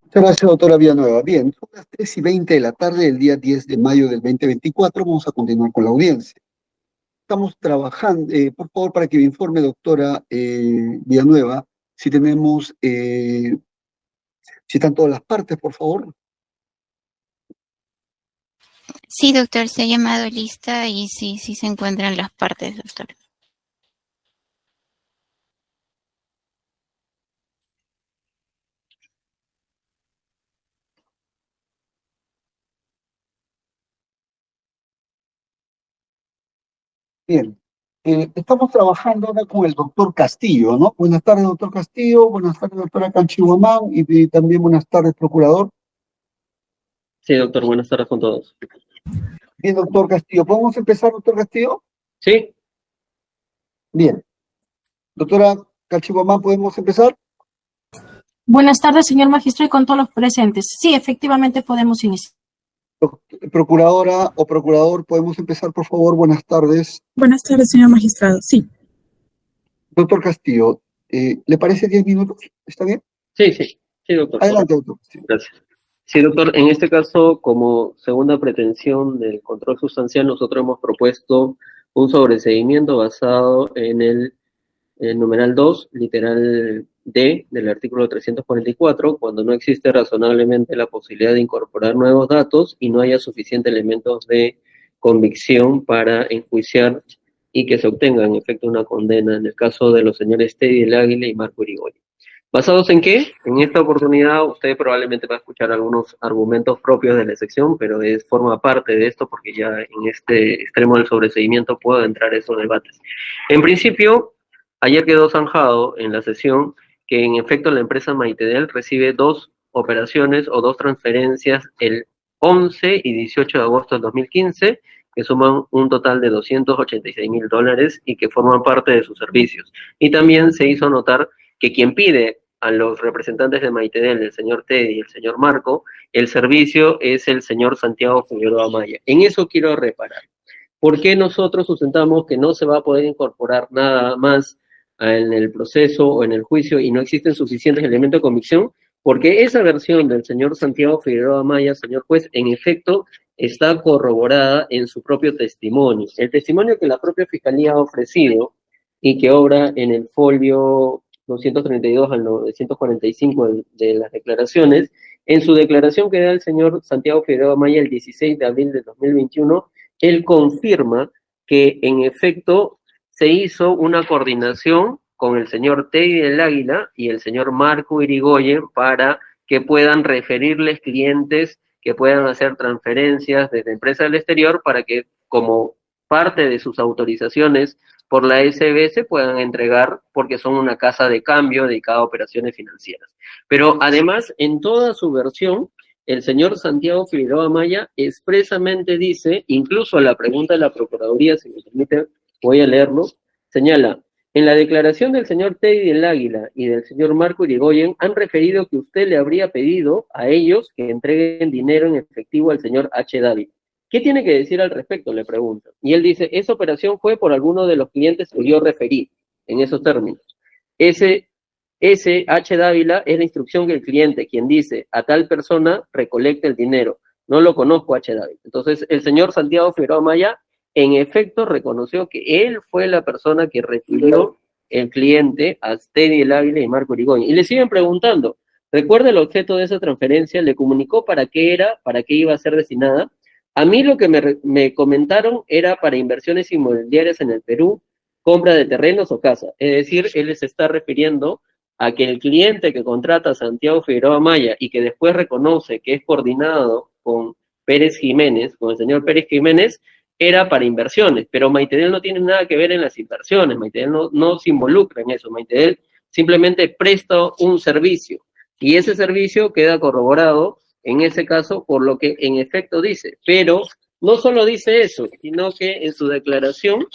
Muchas gracias, doctora Villanueva. Bien, son las 3:20 de la tarde del día 10 de mayo del 2024. Vamos a continuar con la audiencia. Estamos trabajando, por favor, para que me informe, doctora Villanueva, si tenemos, si están todas las partes, por favor. Sí, doctor, se ha llamado lista y sí se encuentran las partes, doctor. Bien. Estamos trabajando ahora con el doctor Castillo, ¿no? Buenas tardes, doctor Castillo. Buenas tardes, doctora Canchihuamán. Y también buenas tardes, procurador. Sí, doctor, buenas tardes con todos. Bien, doctor Castillo. ¿Podemos empezar, doctor Castillo? Sí. Bien. Doctora Canchihuamán, ¿podemos empezar? Buenas tardes, señor magistrado, y con todos los presentes. Sí, efectivamente podemos iniciar. Procuradora o procurador, ¿podemos empezar, por favor? Buenas tardes. Buenas tardes, señor magistrado. Sí. Doctor Castillo, ¿le parece 10 minutos? ¿Está bien? Sí, doctor. Adelante, doctor Castillo. Gracias. Sí, doctor, en este caso, como segunda pretensión del control sustancial, nosotros hemos propuesto un sobreseimiento basado en el numeral 2, literal D del artículo 344, cuando no existe razonablemente la posibilidad de incorporar nuevos datos y no haya suficientes elementos de convicción para enjuiciar y que se obtenga en efecto una condena en el caso de los señores Teddy del Águila y Marco Irigoyen. ¿Basados en qué? En esta oportunidad usted probablemente va a escuchar algunos argumentos propios de la sección, pero forma parte de esto porque ya en este extremo del sobreseimiento puedo entrar esos debates. En principio, ayer quedó zanjado en la sesión que en efecto la empresa Maitedel recibe dos operaciones o dos transferencias el 11 y 18 de agosto del 2015, que suman un total de $286,000 y que forman parte de sus servicios. Y también se hizo notar que quien pide a los representantes de Maitedel, el señor Teddy y el señor Marco, el servicio es el señor Santiago Figueroa Maya. En eso quiero reparar. ¿Por qué nosotros sustentamos que no se va a poder incorporar nada más en el proceso o en el juicio y no existen suficientes elementos de convicción? Porque esa versión del señor Santiago Figueroa Maya, señor juez, en efecto está corroborada en su propio testimonio. El testimonio que la propia Fiscalía ha ofrecido y que obra en el folio 232 al 945 de las declaraciones, en su declaración que da el señor Santiago Figueroa Maya el 16 de abril de 2021, él confirma que en efecto se hizo una coordinación con el señor Teddy del Águila y el señor Marco Irigoyen para que puedan referirles clientes que puedan hacer transferencias desde empresas del exterior para que como parte de sus autorizaciones por la SBS puedan entregar porque son una casa de cambio dedicada a operaciones financieras. Pero además, en toda su versión, el señor Santiago Figueroa Maya expresamente dice, incluso a la pregunta de la Procuraduría, si me permite, voy a leerlo, señala, en la declaración del señor Teddy del Águila y del señor Marco Irigoyen han referido que usted le habría pedido a ellos que entreguen dinero en efectivo al señor H. David. ¿Qué tiene que decir al respecto? Le pregunto. Y él dice, esa operación fue por alguno de los clientes que yo referí, en esos términos. Ese H. Dávila es la instrucción que el cliente, quien dice a tal persona, recolecte el dinero. No lo conozco, H. Dávila. Entonces, el señor Santiago Figueroa Maya, en efecto, reconoció que él fue la persona que refirió el cliente a Teddy el Ávila y Marco Irigoyen. Y le siguen preguntando, ¿recuerda el objeto de esa transferencia? ¿Le comunicó para qué era, para qué iba a ser destinada? A mí lo que me comentaron era para inversiones inmobiliarias en el Perú, compra de terrenos o casa. Es decir, él les está refiriendo a que el cliente que contrata a Santiago Figueroa Maya y que después reconoce que es coordinado con Pérez Jiménez, con el señor Pérez Jiménez, era para inversiones, pero Maitedel no tiene nada que ver en las inversiones, Maitedel no se involucra en eso, Maitedel simplemente presta un servicio y ese servicio queda corroborado en ese caso por lo que en efecto dice, pero no solo dice eso, sino que en su declaración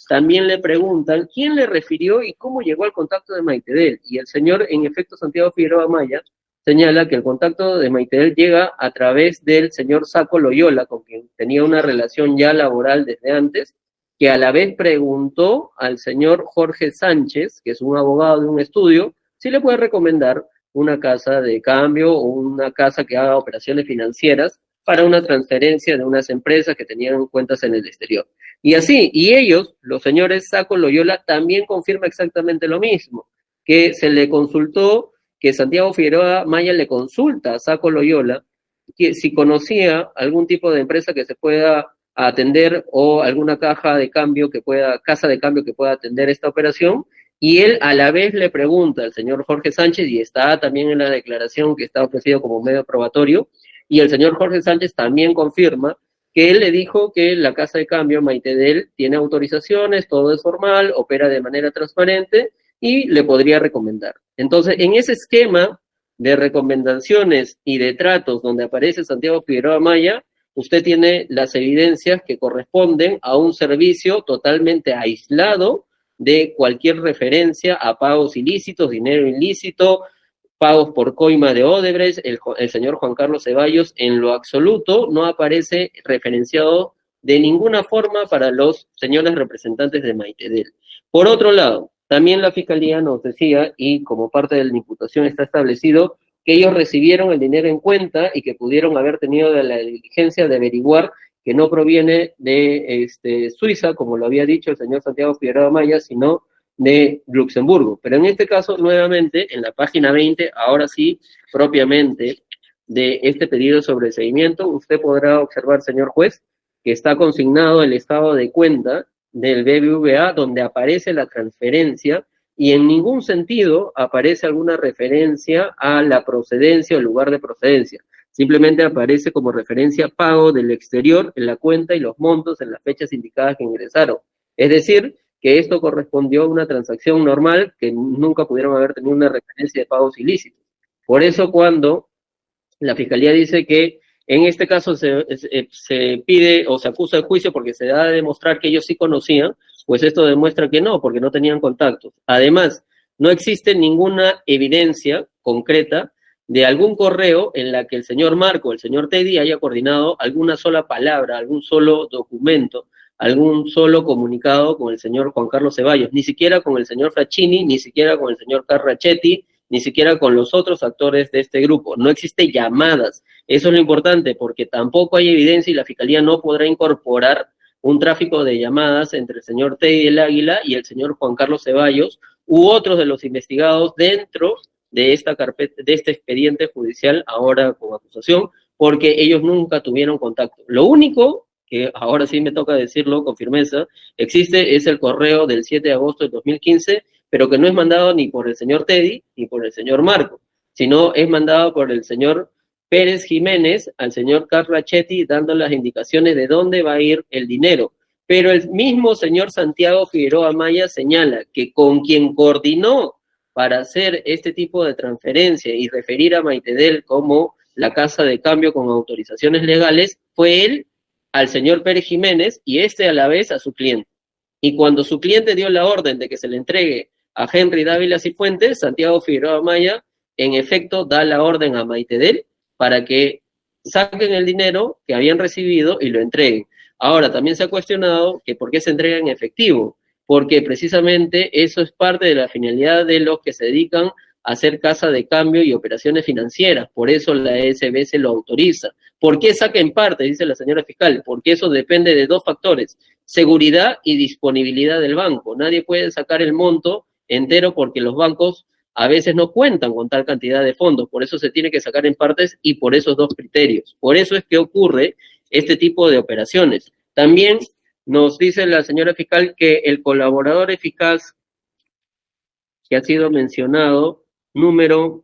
también le preguntan quién le refirió y cómo llegó al contacto de Maitedel, y el señor, en efecto, Santiago Figueroa Maya, señala que el contacto de Maitedel llega a través del señor Saco Loyola, con quien tenía una relación ya laboral desde antes, que a la vez preguntó al señor Jorge Sánchez, que es un abogado de un estudio, si le puede recomendar una casa de cambio o una casa que haga operaciones financieras para una transferencia de unas empresas que tenían cuentas en el exterior. Y así, y ellos, los señores Saco Loyola, también confirma exactamente lo mismo, que se le consultó, que Santiago Figueroa Maya le consulta a Saco Loyola que si conocía algún tipo de empresa que se pueda atender o alguna casa de cambio que pueda atender esta operación, y él a la vez le pregunta al señor Jorge Sánchez, y está también en la declaración que está ofrecido como medio probatorio, y el señor Jorge Sánchez también confirma que él le dijo que la casa de cambio Maitedel tiene autorizaciones, todo es formal, opera de manera transparente y le podría recomendar. Entonces, en ese esquema de recomendaciones y de tratos donde aparece Santiago Figueroa Maya, usted tiene las evidencias que corresponden a un servicio totalmente aislado de cualquier referencia a pagos ilícitos, dinero ilícito, pagos por coima de Odebrecht. El señor Juan Carlos Ceballos en lo absoluto no aparece referenciado de ninguna forma para los señores representantes de Maitedel. Por otro lado, también la Fiscalía nos decía, y como parte de la imputación está establecido, que ellos recibieron el dinero en cuenta y que pudieron haber tenido la diligencia de averiguar que no proviene de Suiza, como lo había dicho el señor Santiago Figueroa Maya, sino de Luxemburgo. Pero en este caso, nuevamente, en la página 20, ahora sí, propiamente, de este pedido de sobreseimiento, usted podrá observar, señor juez, que está consignado el estado de cuenta del BBVA, donde aparece la transferencia, y en ningún sentido aparece alguna referencia a la procedencia o el lugar de procedencia. Simplemente aparece como referencia pago del exterior en la cuenta y los montos en las fechas indicadas que ingresaron. Es decir, que esto correspondió a una transacción normal que nunca pudieron haber tenido una referencia de pagos ilícitos. Por eso cuando la Fiscalía dice que en este caso se pide o se acusa de juicio porque se da a demostrar que ellos sí conocían, pues esto demuestra que no, porque no tenían contactos. Además, no existe ninguna evidencia concreta de algún correo en la que el señor Marco, el señor Teddy haya coordinado alguna sola palabra, algún solo documento, algún solo comunicado con el señor Juan Carlos Ceballos, ni siquiera con el señor Fraccini, ni siquiera con el señor Carrachetti, ni siquiera con los otros actores de este grupo. No existe llamadas. Eso es lo importante, porque tampoco hay evidencia y la Fiscalía no podrá incorporar un tráfico de llamadas entre el señor Teddy del Águila y el señor Juan Carlos Ceballos u otros de los investigados dentro de esta carpeta, de este expediente judicial ahora con acusación, porque ellos nunca tuvieron contacto. Lo único que ahora sí me toca decirlo con firmeza, existe es el correo del 7 de agosto de 2015, pero que no es mandado ni por el señor Teddy ni por el señor Marco, sino es mandado por el señor Pérez Jiménez al señor Carrachetti dando las indicaciones de dónde va a ir el dinero. Pero el mismo señor Santiago Figueroa Maya señala que con quien coordinó para hacer este tipo de transferencia y referir a Maitedel como la casa de cambio con autorizaciones legales fue él al señor Pérez Jiménez y a la vez a su cliente. Y cuando su cliente dio la orden de que se le entregue a Henry Dávila Cifuentes, Santiago Figueroa Maya en efecto da la orden a Maitedel para que saquen el dinero que habían recibido y lo entreguen. Ahora, también se ha cuestionado que por qué se entrega en efectivo, porque precisamente eso es parte de la finalidad de los que se dedican a hacer casa de cambio y operaciones financieras, por eso la ESB se lo autoriza. ¿Por qué saca en parte? Dice la señora fiscal, porque eso depende de dos factores, seguridad y disponibilidad del banco. Nadie puede sacar el monto entero porque los bancos a veces no cuentan con tal cantidad de fondos, por eso se tiene que sacar en partes y por esos dos criterios. Por eso es que ocurre este tipo de operaciones. También nos dice la señora fiscal que el colaborador eficaz que ha sido mencionado, número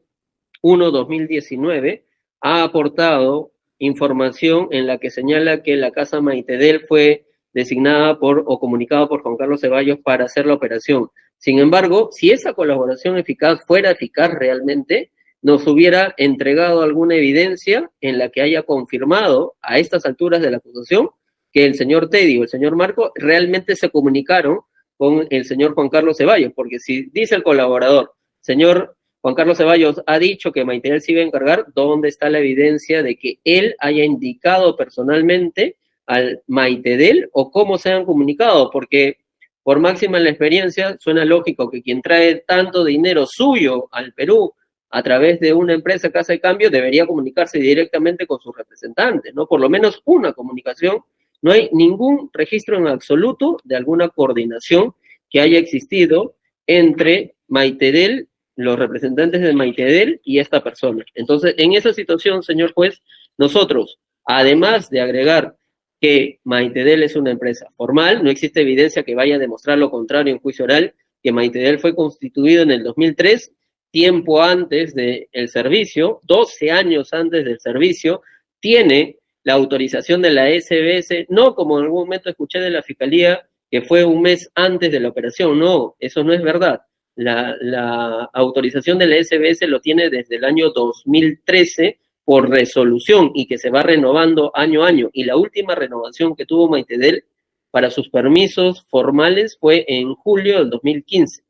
1/2019, ha aportado información en la que señala que la casa Maitedel fue designada o comunicada por Juan Carlos Ceballos para hacer la operación. Sin embargo, si esa colaboración eficaz fuera eficaz realmente, nos hubiera entregado alguna evidencia en la que haya confirmado a estas alturas de la acusación que el señor Teddy o el señor Marco realmente se comunicaron con el señor Juan Carlos Ceballos, porque si dice el colaborador, señor Juan Carlos Ceballos ha dicho que Maitedel se iba a encargar, ¿dónde está la evidencia de que él haya indicado personalmente al Maitedel o cómo se han comunicado? Porque por máxima en la experiencia suena lógico que quien trae tanto dinero suyo al Perú a través de una empresa casa de cambio, debería comunicarse directamente con sus representantes, ¿no? Por lo menos una comunicación. No hay ningún registro en absoluto de alguna coordinación que haya existido entre Maitedel, los representantes de Maitedel y esta persona. Entonces, en esa situación, señor juez, nosotros, además de agregar que Maitedel es una empresa formal, no existe evidencia que vaya a demostrar lo contrario en juicio oral, que Maitedel fue constituido en el 2003, tiempo antes del servicio, 12 años antes del servicio, tiene la autorización de la SBS, no como en algún momento escuché de la Fiscalía, que fue un mes antes de la operación. No, eso no es verdad. La autorización de la SBS lo tiene desde el año 2013 por resolución y que se va renovando año a año. Y la última renovación que tuvo Maitedel para sus permisos formales fue en julio del 2015.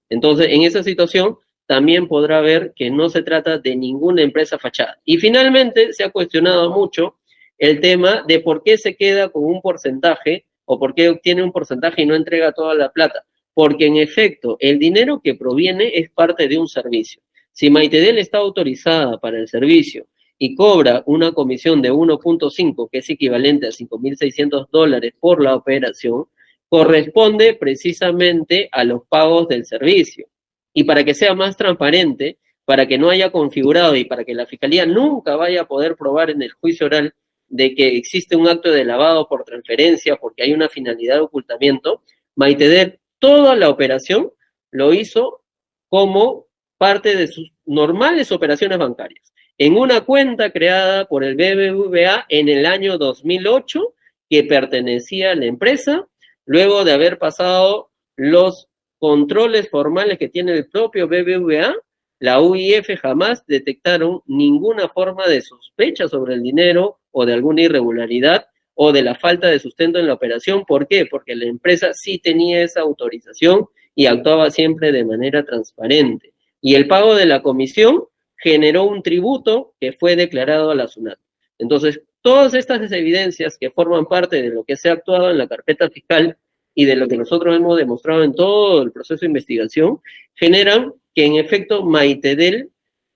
Entonces, en esa situación, también podrá ver que no se trata de ninguna empresa fachada. Y finalmente, se ha cuestionado mucho el tema de por qué se queda con un porcentaje o por qué obtiene un porcentaje y no entrega toda la plata. Porque en efecto, el dinero que proviene es parte de un servicio. Si Maitedel está autorizada para el servicio y cobra una comisión de 1.5, que es equivalente a $5.600 por la operación, corresponde precisamente a los pagos del servicio. Y para que sea más transparente, para que no haya configurado y para que la Fiscalía nunca vaya a poder probar en el juicio oral de que existe un acto de lavado por transferencia porque hay una finalidad de ocultamiento, Maitedel toda la operación lo hizo como parte de sus normales operaciones bancarias, en una cuenta creada por el BBVA en el año 2008 que pertenecía a la empresa, luego de haber pasado los controles formales que tiene el propio BBVA. La UIF jamás detectaron ninguna forma de sospecha sobre el dinero o de alguna irregularidad o de la falta de sustento en la operación. ¿Por qué? Porque la empresa sí tenía esa autorización y actuaba siempre de manera transparente. Y el pago de la comisión generó un tributo que fue declarado a la SUNAT. Entonces, todas estas evidencias que forman parte de lo que se ha actuado en la carpeta fiscal y de lo que nosotros hemos demostrado en todo el proceso de investigación, generan que en efecto Maitedel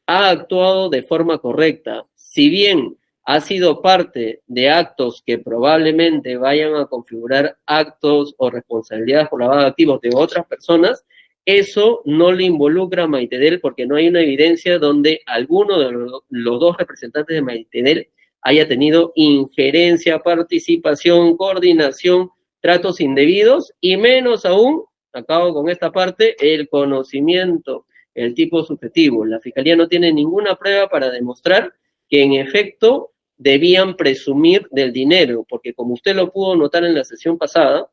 ha actuado de forma correcta. Si bien ha sido parte de actos que probablemente vayan a configurar actos o responsabilidades por lavado de activos de otras personas, eso no le involucra a Maitedel porque no hay una evidencia donde alguno de los dos representantes de Maitedel haya tenido injerencia, participación, coordinación, tratos indebidos y menos aún, acabo con esta parte, el conocimiento, el tipo subjetivo. La Fiscalía no tiene ninguna prueba para demostrar que en efecto debían presumir del dinero, porque como usted lo pudo notar en la sesión pasada,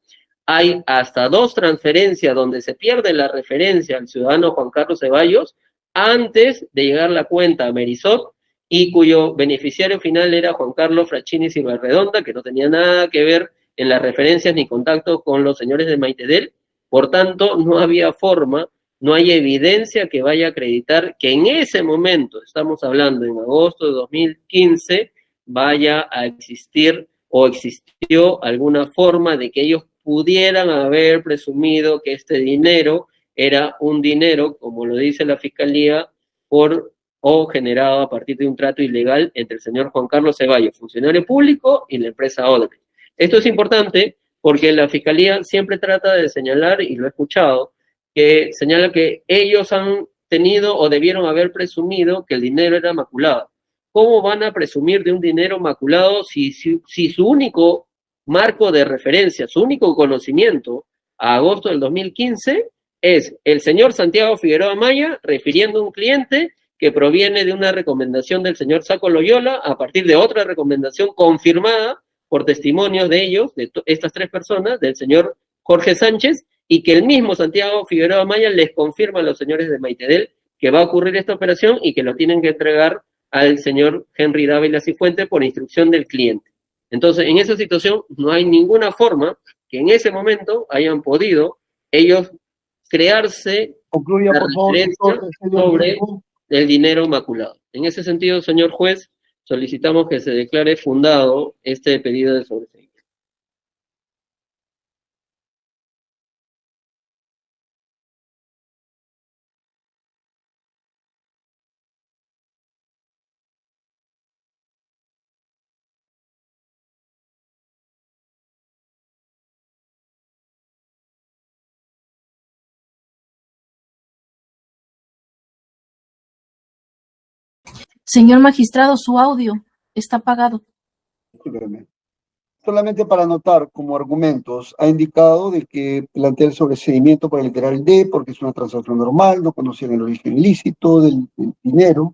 hay hasta 2 transferencias donde se pierde la referencia al ciudadano Juan Carlos Ceballos antes de llegar la cuenta a Merisot y cuyo beneficiario final era Juan Carlos Frachini Silva-Redonda, que no tenía nada que ver en las referencias ni contactos con los señores de Maitedel. Por tanto, no había forma, no hay evidencia que vaya a acreditar que en ese momento, estamos hablando en agosto de 2015, vaya a existir o existió alguna forma de que ellos pudieran haber presumido que este dinero era un dinero, como lo dice la Fiscalía, por o generado a partir de un trato ilegal entre el señor Juan Carlos Ceballos, funcionario público, y la empresa Odebrecht. Esto es importante porque la Fiscalía siempre trata de señalar, y lo he escuchado, que señala que ellos han tenido o debieron haber presumido que el dinero era maculado. ¿Cómo van a presumir de un dinero maculado si su único marco de referencia, su único conocimiento a agosto del 2015 es el señor Santiago Figueroa Maya refiriendo a un cliente que proviene de una recomendación del señor Saco Loyola a partir de otra recomendación confirmada por testimonios de ellos, de estas 3 personas, del señor Jorge Sánchez, y que el mismo Santiago Figueroa Maya les confirma a los señores de Maitedel que va a ocurrir esta operación y que lo tienen que entregar al señor Henry Dávila Cifuentes por instrucción del cliente. Entonces, en esa situación no hay ninguna forma que en ese momento hayan podido ellos crearse Concluya, la por favor, referencia doctor. sobre el dinero maculado. En ese sentido, señor juez, solicitamos que se declare fundado este pedido de sobreseimiento. Señor magistrado, su audio está apagado. Discúlpeme. Solamente para anotar como argumentos, ha indicado de que plantea el sobreseimiento por el literal D, porque es una transacción normal, no conocían el origen ilícito del dinero.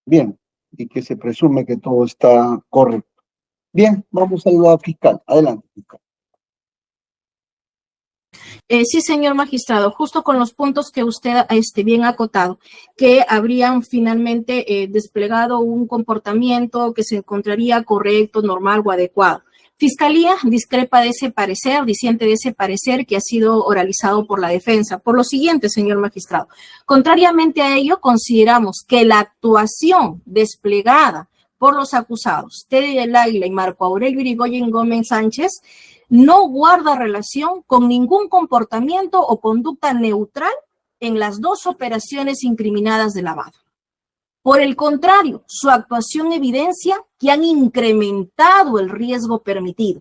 Bien, y que se presume que todo está correcto. Bien, vamos al lado fiscal. Adelante, fiscal. Sí, señor magistrado, justo con los puntos que usted bien ha acotado, que habrían finalmente desplegado un comportamiento que se encontraría correcto, normal o adecuado. Fiscalía discrepa de ese parecer, disiente de ese parecer que ha sido oralizado por la defensa. Por lo siguiente, señor magistrado, contrariamente a ello, consideramos que la actuación desplegada por los acusados, Teddy del Águila y Marco Aurelio Irigoyen Gómez Sánchez, no guarda relación con ningún comportamiento o conducta neutral en las dos operaciones incriminadas de lavado. Por el contrario, su actuación evidencia que han incrementado el riesgo permitido.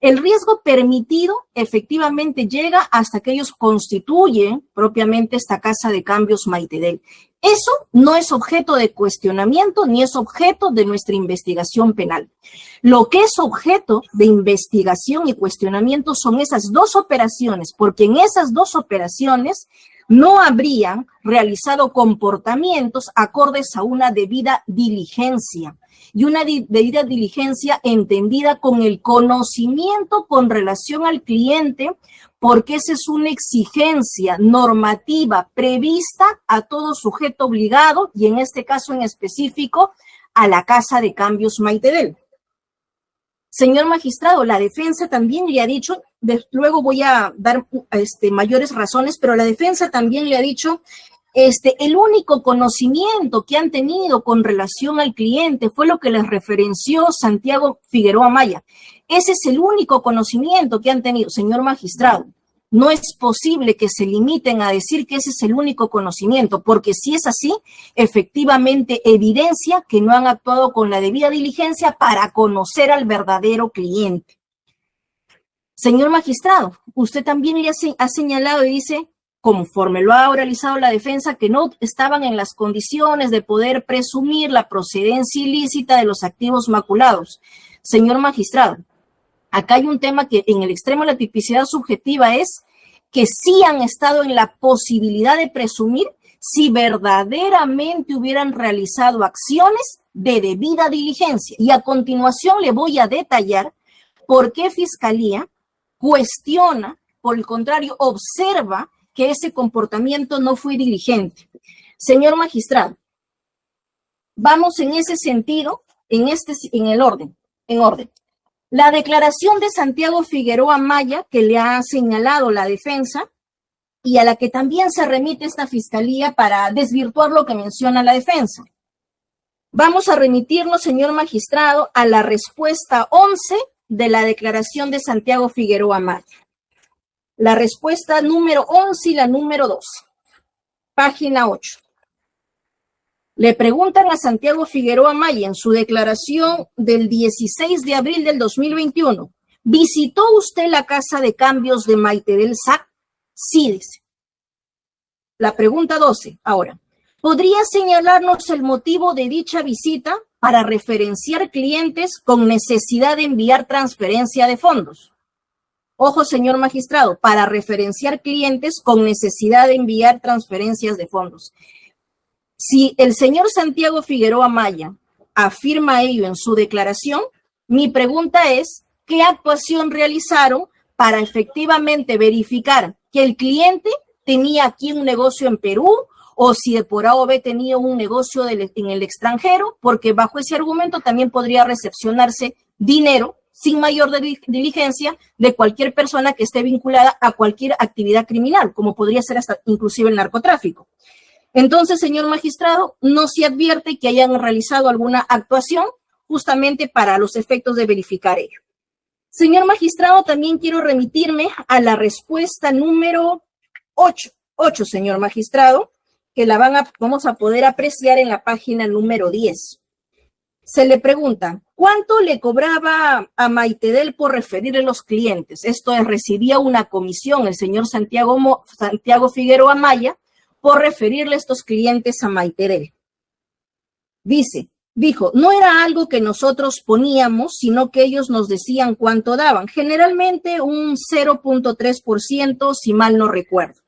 El riesgo permitido efectivamente llega hasta que ellos constituyen propiamente esta casa de cambios Maitedel. Eso no es objeto de cuestionamiento ni es objeto de nuestra investigación penal. Lo que es objeto de investigación y cuestionamiento son esas dos operaciones, porque en esas dos operaciones no habrían realizado comportamientos acordes a una debida diligencia. Y una debida diligencia entendida con el conocimiento con relación al cliente, porque esa es una exigencia normativa prevista a todo sujeto obligado, y en este caso en específico, a la Casa de Cambios Maitedel. Señor magistrado, la defensa también le ha dicho, luego voy a dar mayores razones, pero la defensa también le ha dicho, el único conocimiento que han tenido con relación al cliente fue lo que les referenció Santiago Figueroa Maya. Ese es el único conocimiento que han tenido. Señor magistrado, no es posible que se limiten a decir que ese es el único conocimiento, porque si es así, efectivamente evidencia que no han actuado con la debida diligencia para conocer al verdadero cliente. Señor magistrado, usted también le ha señalado y dice, conforme lo ha oralizado la defensa, que no estaban en las condiciones de poder presumir la procedencia ilícita de los activos maculados. Señor magistrado, acá hay un tema que en el extremo de la tipicidad subjetiva es que sí han estado en la posibilidad de presumir si verdaderamente hubieran realizado acciones de debida diligencia. Y a continuación le voy a detallar por qué Fiscalía cuestiona, por el contrario, observa que ese comportamiento no fue diligente. Señor magistrado, vamos en ese sentido, en orden. La declaración de Santiago Figueroa Maya, que le ha señalado la defensa y a la que también se remite esta fiscalía para desvirtuar lo que menciona la defensa. Vamos a remitirnos, señor magistrado, a la respuesta 11 de la declaración de Santiago Figueroa Maya. La respuesta número 11 y la número 12, página 8. Le preguntan a Santiago Figueroa Maya en su declaración del 16 de abril del 2021, ¿visitó usted la casa de cambios de Maitedel SAC? Sí, dice. La pregunta 12, ahora, ¿podría señalarnos el motivo de dicha visita para referenciar clientes con necesidad de enviar transferencia de fondos? Ojo, señor magistrado, para referenciar clientes con necesidad de enviar transferencias de fondos. Si el señor Santiago Figueroa Maya afirma ello en su declaración, mi pregunta es, ¿qué actuación realizaron para efectivamente verificar que el cliente tenía aquí un negocio en Perú o si de por A o B tenía un negocio en el extranjero? Porque bajo ese argumento también podría recepcionarse dinero sin mayor diligencia de cualquier persona que esté vinculada a cualquier actividad criminal, como podría ser hasta inclusive el narcotráfico. Entonces, señor magistrado, no se advierte que hayan realizado alguna actuación justamente para los efectos de verificar ello. Señor magistrado, también quiero remitirme a la respuesta número 8, señor magistrado, que la vamos a poder apreciar en la página número 10. Se le pregunta, ¿Cuánto le cobraba a Maitedel por referirle los clientes? Esto es, recibía una comisión el señor Santiago Figueroa Maya por referirle estos clientes a Maitedel. Dijo, no era algo que nosotros poníamos, sino que ellos nos decían cuánto daban. Generalmente un 0.3%, si mal no recuerdo.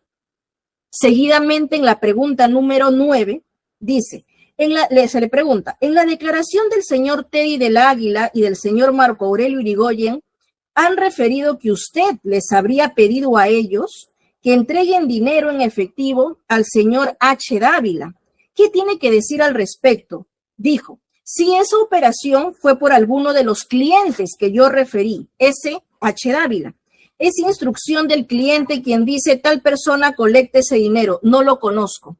Seguidamente, en la pregunta número 9, dice, se le pregunta, en la declaración del señor Teddy del Águila y del señor Marco Aurelio Irigoyen, han referido que usted les habría pedido a ellos que entreguen dinero en efectivo al señor H. Dávila. ¿Qué tiene que decir al respecto? Dijo, si esa operación fue por alguno de los clientes que yo referí, ese H. Dávila. Es instrucción del cliente quien dice tal persona colecte ese dinero. No lo conozco.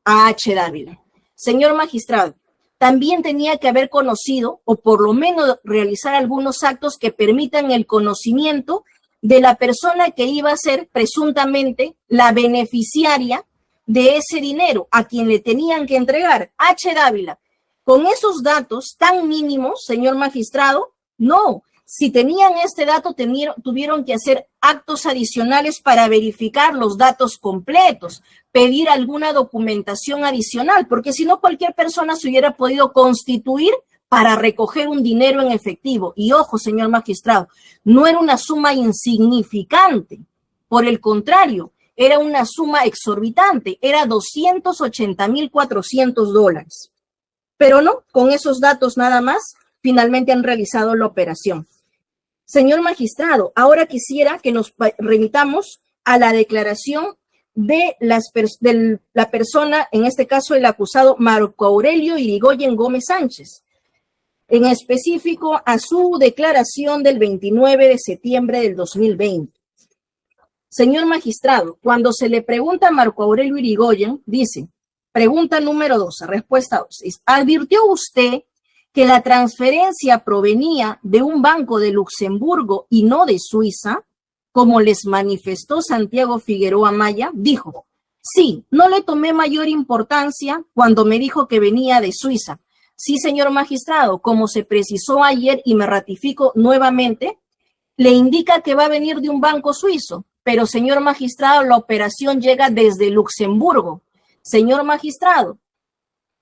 A H. Dávila. Señor magistrado, también tenía que haber conocido o por lo menos realizar algunos actos que permitan el conocimiento de la persona que iba a ser presuntamente la beneficiaria de ese dinero a quien le tenían que entregar. H. Dávila. Con esos datos tan mínimos, señor magistrado, no. Si tenían este dato, tuvieron que hacer actos adicionales para verificar los datos completos, pedir alguna documentación adicional, porque si no, cualquier persona se hubiera podido constituir para recoger un dinero en efectivo. Y ojo, señor magistrado, no era una suma insignificante. Por el contrario, era una suma exorbitante, era $280,400. Pero no, con esos datos nada más, finalmente han realizado la operación. Señor magistrado, ahora quisiera que nos remitamos a la declaración de la persona, en este caso el acusado Marco Aurelio Irigoyen Gómez Sánchez, en específico a su declaración del 29 de septiembre del 2020. Señor magistrado, cuando se le pregunta a Marco Aurelio Irigoyen, dice, pregunta número 12, respuesta 12, ¿advirtió usted que la transferencia provenía de un banco de Luxemburgo y no de Suiza, como les manifestó Santiago Figueroa Maya? Dijo, sí, no le tomé mayor importancia cuando me dijo que venía de Suiza. Sí, señor magistrado, como se precisó ayer y me ratifico nuevamente, le indica que va a venir de un banco suizo, pero señor magistrado, la operación llega desde Luxemburgo. Señor magistrado,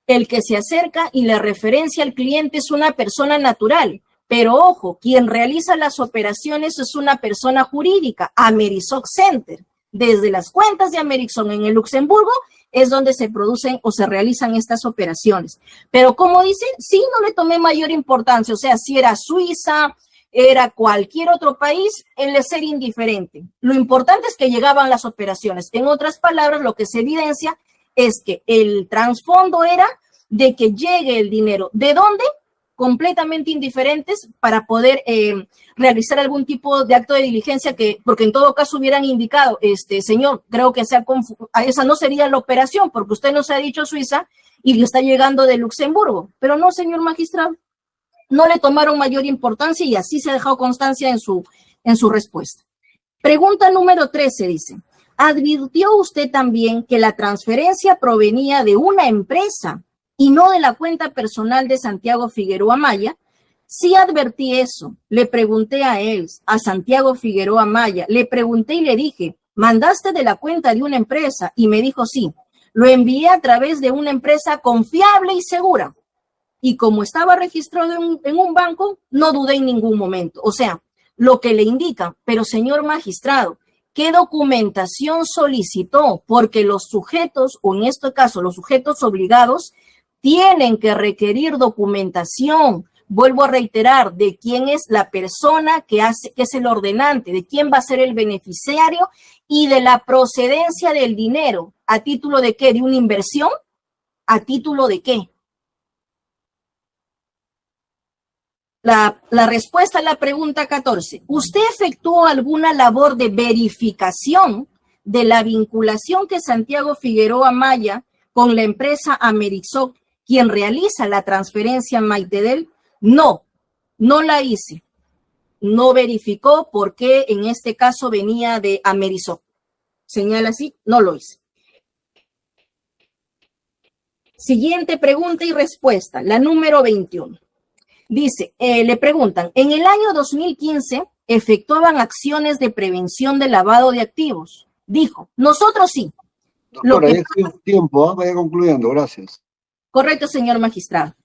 el que se acerca y le referencia al cliente es una persona natural, pero ojo, quien realiza las operaciones es una persona jurídica, Amerisoc Center. Desde las cuentas de Amerisoc en el Luxemburgo es donde se producen o se realizan estas operaciones. Pero como dice, sí, no le tomé mayor importancia, o sea, si era Suiza, era cualquier otro país, él es ser indiferente. Lo importante es que llegaban las operaciones. En otras palabras, lo que se evidencia es que el trasfondo era de que llegue el dinero. ¿De dónde? Completamente indiferentes para poder realizar algún tipo de acto de diligencia porque en todo caso hubieran indicado, señor, creo que esa no sería la operación porque usted nos ha dicho Suiza y le está llegando de Luxemburgo. Pero no, señor magistrado, no le tomaron mayor importancia y así se ha dejado constancia en su respuesta. Pregunta número 13 dice, ¿advirtió usted también que la transferencia provenía de una empresa y no de la cuenta personal de Santiago Figueroa Maya? Sí advertí eso. Le pregunté a él, a Santiago Figueroa Maya, le pregunté y le dije, ¿mandaste de la cuenta de una empresa? Y me dijo sí. Lo envié a través de una empresa confiable y segura. Y como estaba registrado en un banco, no dudé en ningún momento. O sea, lo que le indica, pero señor magistrado, ¿qué documentación solicitó? Porque los sujetos, o en este caso los sujetos obligados, tienen que requerir documentación. Vuelvo a reiterar, de quién es la persona que es el ordenante, de quién va a ser el beneficiario y de la procedencia del dinero. ¿A título de qué? ¿De una inversión? ¿A título de qué? La respuesta a la pregunta 14. ¿Usted efectuó alguna labor de verificación de la vinculación que Santiago Figueroa Maya con la empresa Amerisoc, quien realiza la transferencia a Maitedel? No, no la hice. No verificó por qué en este caso venía de Amerisoc. Señala así, no lo hice. Siguiente pregunta y respuesta, la número 21. Dice, le preguntan, en el año 2015 efectuaban acciones de prevención de lavado de activos. Dijo, nosotros sí. Doctora, ya es tiempo, ¿ah? Vaya concluyendo, gracias. Correcto, señor magistrado.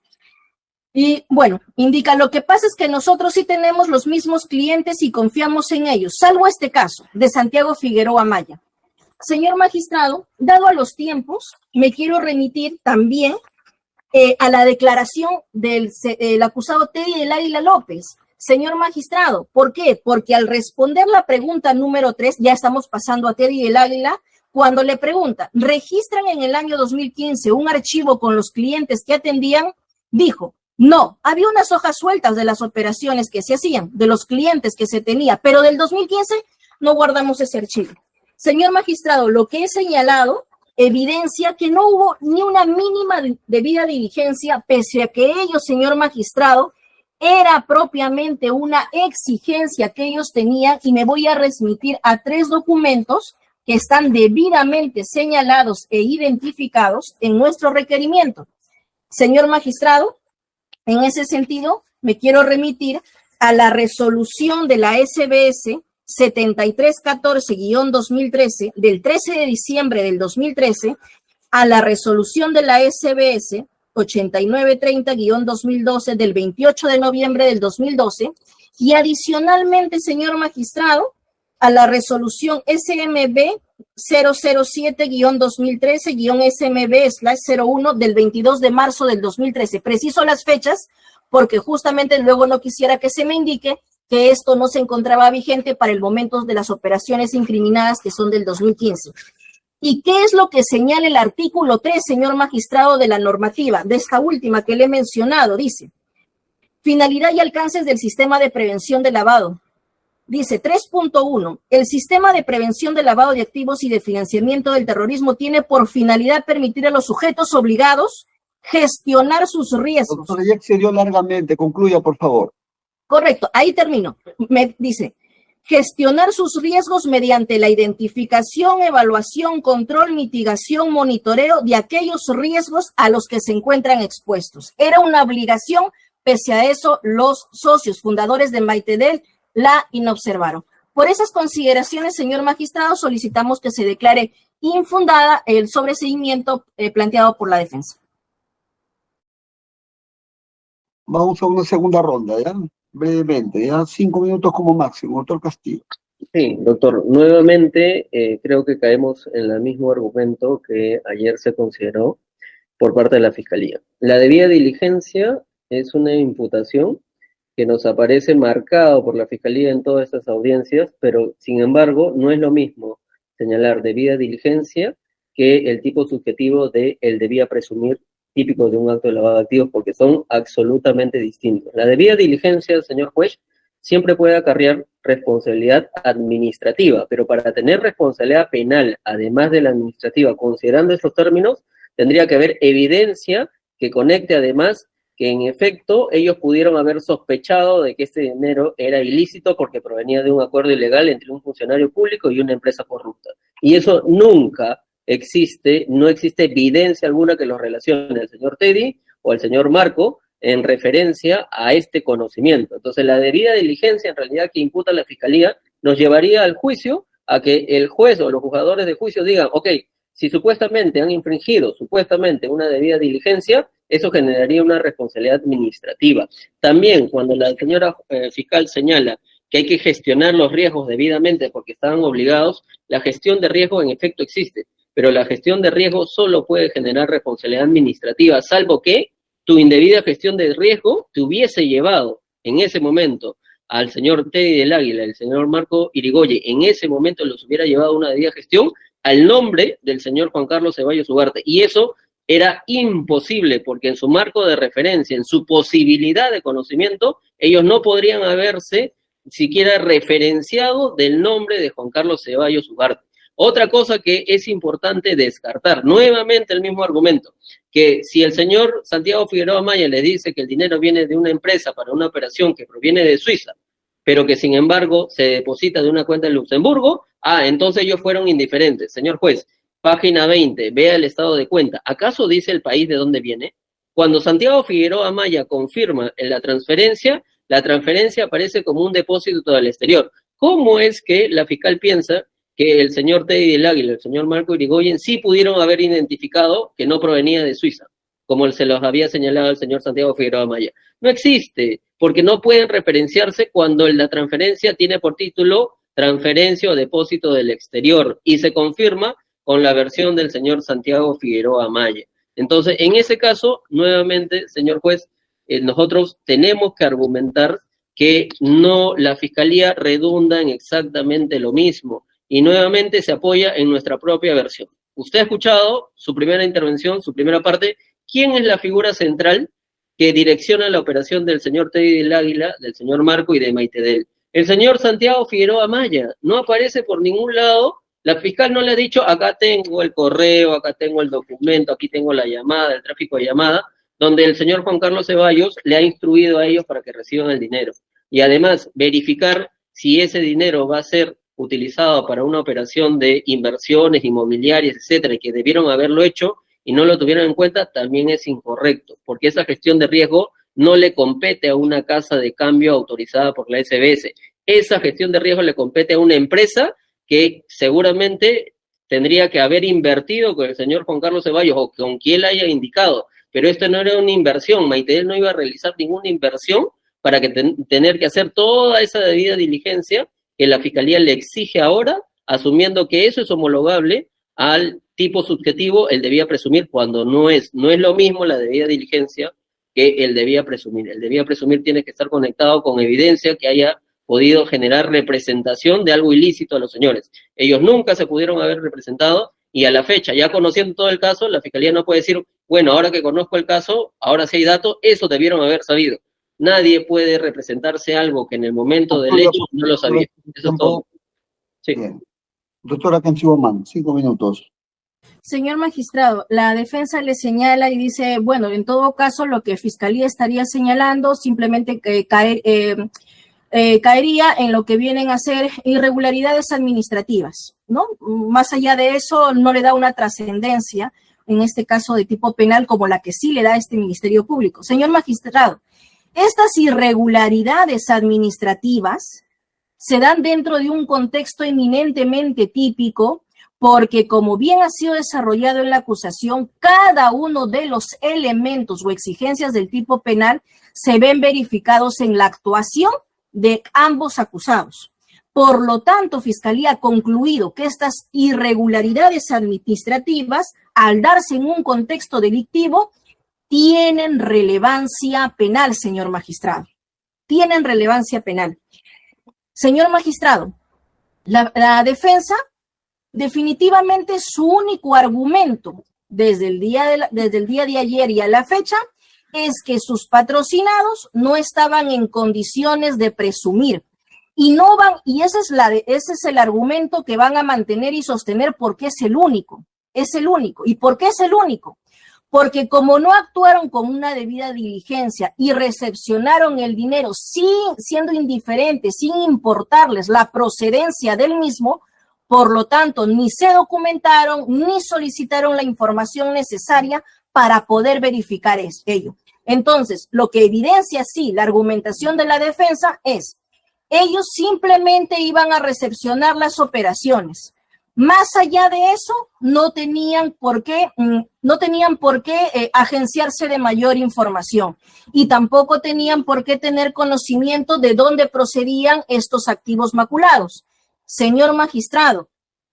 Y bueno, indica, lo que pasa es que nosotros sí tenemos los mismos clientes y confiamos en ellos, salvo este caso de Santiago Figueroa Maya. Señor magistrado, dado a los tiempos, me quiero remitir también a la declaración del acusado Teddy del Águila López. Señor magistrado, ¿por qué? Porque al responder la pregunta número 3, ya estamos pasando a Teddy del Águila, cuando le pregunta, ¿registran en el año 2015 un archivo con los clientes que atendían? Dijo, no, había unas hojas sueltas de las operaciones que se hacían, de los clientes que se tenía, pero del 2015 no guardamos ese archivo. Señor magistrado, lo que he señalado evidencia que no hubo ni una mínima debida diligencia, pese a que ellos, señor magistrado, era propiamente una exigencia que ellos tenían, y me voy a remitir a 3 documentos que están debidamente señalados e identificados en nuestro requerimiento. Señor magistrado, en ese sentido, me quiero remitir a la resolución de la SBS 7314-2013 del 13 de diciembre del 2013, a la resolución de la SBS 8930-2012 del 28 de noviembre del 2012, y adicionalmente, señor magistrado, a la resolución SMB 007-2013-SMB/01 del 22 de marzo del 2013. Preciso las fechas porque justamente luego no quisiera que se me indique que esto no se encontraba vigente para el momento de las operaciones incriminadas, que son del 2015. ¿Y qué es lo que señala el artículo 3, señor magistrado, de la normativa, de esta última que le he mencionado? Dice, finalidad y alcances del sistema de prevención de lavado. Dice 3.1, el sistema de prevención de lavado de activos y de financiamiento del terrorismo tiene por finalidad permitir a los sujetos obligados gestionar sus riesgos. Doctora, ya excedió largamente, concluya, por favor. Correcto, ahí termino. Me dice, gestionar sus riesgos mediante la identificación, evaluación, control, mitigación, monitoreo de aquellos riesgos a los que se encuentran expuestos. Era una obligación, pese a eso, los socios fundadores de Maitedel la inobservaron. Por esas consideraciones, señor magistrado, solicitamos que se declare infundada el sobreseimiento planteado por la defensa. Vamos a una segunda ronda, ¿ya? Brevemente, ya 5 minutos como máximo. Doctor Castillo. Sí, doctor, nuevamente creo que caemos en el mismo argumento que ayer se consideró por parte de la Fiscalía. La debida diligencia es una imputación que nos aparece marcado por la Fiscalía en todas estas audiencias, pero sin embargo no es lo mismo señalar debida diligencia que el tipo subjetivo de el debía presumir típico de un acto de lavado de activos, porque son absolutamente distintos. La debida diligencia, señor juez, siempre puede acarrear responsabilidad administrativa, pero para tener responsabilidad penal, además de la administrativa, considerando esos términos, tendría que haber evidencia que conecte además que en efecto ellos pudieron haber sospechado de que este dinero era ilícito porque provenía de un acuerdo ilegal entre un funcionario público y una empresa corrupta. Y eso nunca existe, no existe evidencia alguna que los relacione al señor Teddy o al señor Marco en referencia a este conocimiento. Entonces, la debida diligencia en realidad que imputa la Fiscalía nos llevaría al juicio a que el juez o los juzgadores de juicio digan, ok, si supuestamente han infringido supuestamente una debida diligencia, eso generaría una responsabilidad administrativa. También, cuando la señora fiscal señala que hay que gestionar los riesgos debidamente porque estaban obligados, la gestión de riesgo en efecto existe, pero la gestión de riesgo solo puede generar responsabilidad administrativa, salvo que tu indebida gestión de riesgo te hubiese llevado en ese momento al señor Teddy del Águila, el señor Marco Irigoyen, en ese momento los hubiera llevado una debida gestión al nombre del señor Juan Carlos Ceballos Ugarte, y eso era imposible, porque en su marco de referencia, en su posibilidad de conocimiento, ellos no podrían haberse siquiera referenciado del nombre de Juan Carlos Ceballos Ugarte. Otra cosa que es importante descartar, nuevamente el mismo argumento, que si el señor Santiago Figueroa Maya le dice que el dinero viene de una empresa para una operación que proviene de Suiza, pero que sin embargo se deposita de una cuenta en Luxemburgo, entonces ellos fueron indiferentes. Señor juez, página 20, vea el estado de cuenta. ¿Acaso dice el país de dónde viene? Cuando Santiago Figueroa Maya confirma en la transferencia aparece como un depósito del exterior. ¿Cómo es que la fiscal piensa que el señor Teddy del Águila, el señor Marco Irigoyen, sí pudieron haber identificado que no provenía de Suiza, como se los había señalado el señor Santiago Figueroa Maya? No existe, porque no pueden referenciarse cuando la transferencia tiene por título transferencia o depósito del exterior, y se confirma con la versión del señor Santiago Figueroa Maya. Entonces, en ese caso, nuevamente, señor juez, nosotros tenemos que argumentar que no, la Fiscalía redunda en exactamente lo mismo, y nuevamente se apoya en nuestra propia versión. Usted ha escuchado su primera intervención, su primera parte. ¿Quién es la figura central que direcciona la operación del señor Teddy del Águila, del señor Marco y de Maitedel? El señor Santiago Figueroa Maya no aparece por ningún lado. La fiscal no le ha dicho, acá tengo el correo, acá tengo el documento, aquí tengo la llamada, el tráfico de llamada, donde el señor Juan Carlos Ceballos le ha instruido a ellos para que reciban el dinero. Y además, verificar si ese dinero va a ser utilizado para una operación de inversiones inmobiliarias, etcétera, y que debieron haberlo hecho y no lo tuvieron en cuenta, también es incorrecto, porque esa gestión de riesgo no le compete a una casa de cambio autorizada por la SBS. Esa gestión de riesgo le compete a una empresa que seguramente tendría que haber invertido con el señor Juan Carlos Ceballos o con quien le haya indicado, pero esto no era una inversión. Maitedel no iba a realizar ninguna inversión para que tener que hacer toda esa debida diligencia que la Fiscalía le exige ahora, asumiendo que eso es homologable al tipo subjetivo, el debía presumir, cuando no es lo mismo la debida diligencia que el debía presumir. El debía presumir tiene que estar conectado con evidencia que haya podido generar representación de algo ilícito a los señores. Ellos nunca se pudieron haber representado, y a la fecha, ya conociendo todo el caso, la Fiscalía no puede decir, bueno, ahora que conozco el caso, ahora sí hay datos, eso debieron haber sabido. Nadie puede representarse algo que en el momento del hecho no lo sabía. Eso es todo. Sí. Bien. Doctora Canchiboman, 5 minutos. Señor magistrado, la defensa le señala y dice, bueno, en todo caso lo que Fiscalía estaría señalando simplemente caería en lo que vienen a ser irregularidades administrativas, ¿no? Más allá de eso, no le da una trascendencia, en este caso de tipo penal, como la que sí le da este Ministerio Público. Señor magistrado, estas irregularidades administrativas se dan dentro de un contexto eminentemente típico, porque como bien ha sido desarrollado en la acusación, cada uno de los elementos o exigencias del tipo penal se ven verificados en la actuación de ambos acusados. Por lo tanto, Fiscalía ha concluido que estas irregularidades administrativas, al darse en un contexto delictivo, tienen relevancia penal, señor magistrado. Tienen relevancia penal. Señor magistrado, la defensa definitivamente su único argumento desde el día de ayer y a la fecha es que sus patrocinados no estaban en condiciones de presumir y no van, y ese es el argumento que van a mantener y sostener porque es el único. ¿Y por qué es el único? Porque como no actuaron con una debida diligencia y recepcionaron el dinero siendo indiferentes, sin importarles la procedencia del mismo, por lo tanto, ni se documentaron ni solicitaron la información necesaria para poder verificar ello. Entonces, lo que evidencia sí la argumentación de la defensa es, ellos simplemente iban a recepcionar las operaciones. Más allá de eso, no tenían por qué agenciarse de mayor información y tampoco tenían por qué tener conocimiento de dónde procedían estos activos maculados. Señor magistrado,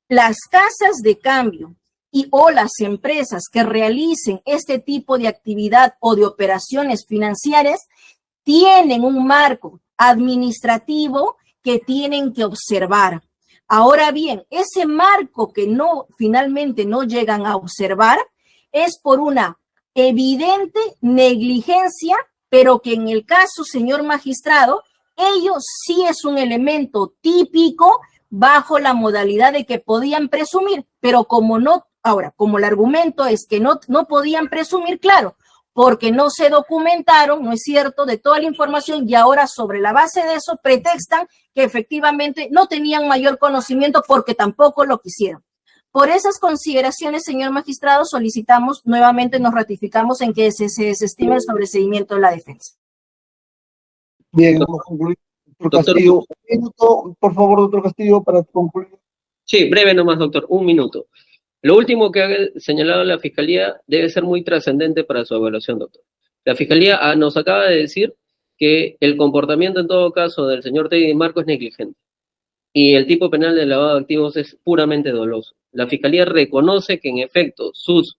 las casas de cambio o las empresas que realicen este tipo de actividad o de operaciones financieras tienen un marco administrativo que tienen que observar. Ahora bien, ese marco que finalmente no llegan a observar es por una evidente negligencia, pero que en el caso, señor magistrado, ello sí es un elemento típico bajo la modalidad de que podían presumir, pero como el argumento es que no podían presumir, claro, porque no se documentaron, ¿no es cierto?, de toda la información, y ahora sobre la base de eso pretextan que efectivamente no tenían mayor conocimiento porque tampoco lo quisieron. Por esas consideraciones, señor magistrado, solicitamos, nuevamente nos ratificamos en que se desestime el sobreseimiento de la defensa. Bien, hemos concluido. Doctor Castillo, un minuto, por favor, doctor Castillo, para concluir. Sí, breve nomás, doctor, un minuto. Lo último que ha señalado la Fiscalía debe ser muy trascendente para su evaluación, doctor. La Fiscalía nos acaba de decir que el comportamiento en todo caso del señor Teddy Marco es negligente y el tipo penal de lavado de activos es puramente doloso. La Fiscalía reconoce que en efecto sus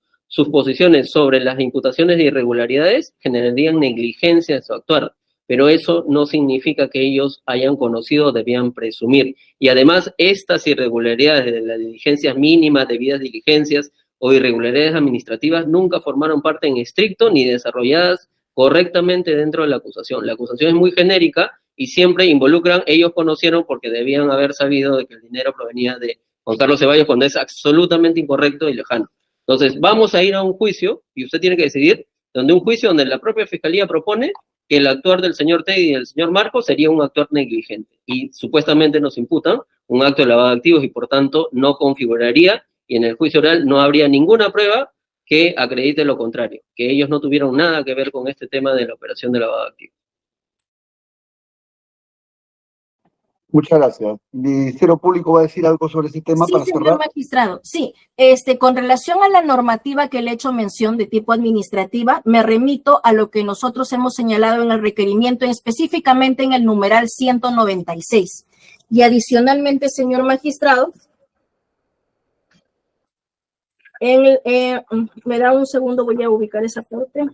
posiciones sobre las imputaciones de irregularidades generarían negligencia en su actuar, pero eso no significa que ellos hayan conocido o debían presumir. Y además, estas irregularidades de las diligencias mínimas, debidas diligencias o irregularidades administrativas nunca formaron parte en estricto ni desarrolladas correctamente dentro de la acusación. La acusación es muy genérica y siempre involucran, ellos conocieron porque debían haber sabido de que el dinero provenía de Juan Carlos Ceballos cuando es absolutamente incorrecto y lejano. Entonces, vamos a ir a un juicio y usted tiene que decidir, donde un juicio donde la propia Fiscalía propone que el actuar del señor Teddy y del señor Marcos sería un actuar negligente y supuestamente nos imputan un acto de lavado de activos y por tanto no configuraría y en el juicio oral no habría ninguna prueba que acredite lo contrario, que ellos no tuvieron nada que ver con este tema de la operación de lavado de activos. Muchas gracias. ¿El Ministerio Público va a decir algo sobre ese tema para cerrar? Sí, señor magistrado, sí. Con relación a la normativa que le he hecho mención de tipo administrativa, me remito a lo que nosotros hemos señalado en el requerimiento, específicamente en el numeral 196. Y adicionalmente, señor magistrado, me da un segundo, voy a ubicar esa parte.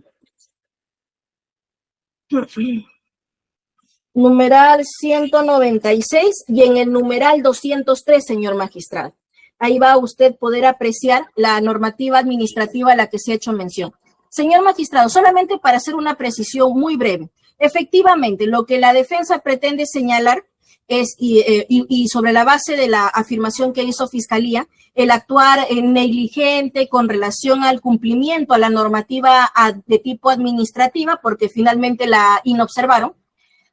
Numeral 196 y en el numeral 203, señor magistrado. Ahí va a usted poder apreciar la normativa administrativa a la que se ha hecho mención. Señor magistrado, solamente para hacer una precisión muy breve. Efectivamente, lo que la defensa pretende señalar es, y sobre la base de la afirmación que hizo Fiscalía, el actuar negligente con relación al cumplimiento a la normativa de tipo administrativa, porque finalmente la inobservaron.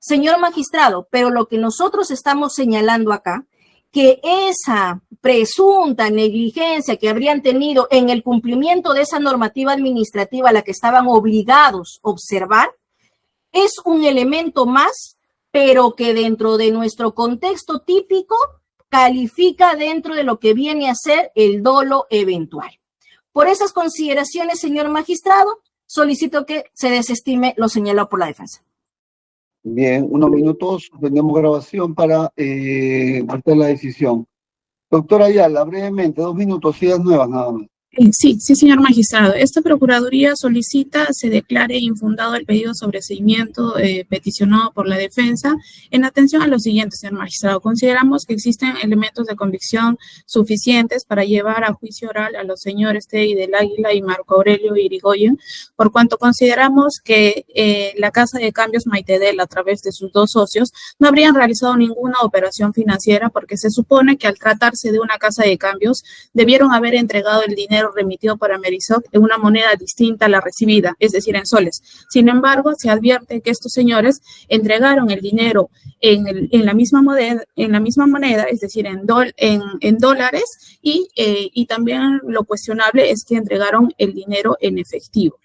Señor magistrado, pero lo que nosotros estamos señalando acá, que esa presunta negligencia que habrían tenido en el cumplimiento de esa normativa administrativa a la que estaban obligados a observar, es un elemento más, pero que dentro de nuestro contexto típico califica dentro de lo que viene a ser el dolo eventual. Por esas consideraciones, señor magistrado, solicito que se desestime lo señalado por la defensa. Bien, unos minutos, suspendemos grabación para marcar la decisión. Doctora Ayala, brevemente, 2 minutos, ideas nuevas nada más. Sí, señor magistrado. Esta Procuraduría solicita se declare infundado el pedido de sobreseimiento peticionado por la defensa en atención a lo siguiente, señor magistrado. Consideramos que existen elementos de convicción suficientes para llevar a juicio oral a los señores Teddy del Águila y Marco Aurelio Irigoyen, por cuanto consideramos que la Casa de Cambios Maitedel, a través de sus 2 socios, no habrían realizado ninguna operación financiera porque se supone que al tratarse de una casa de cambios debieron haber entregado el dinero remitido por Amerisoc en una moneda distinta a la recibida, es decir, en soles. Sin embargo, se advierte que estos señores entregaron el dinero en la misma moneda, es decir, en dólares, y también lo cuestionable es que entregaron el dinero en efectivo.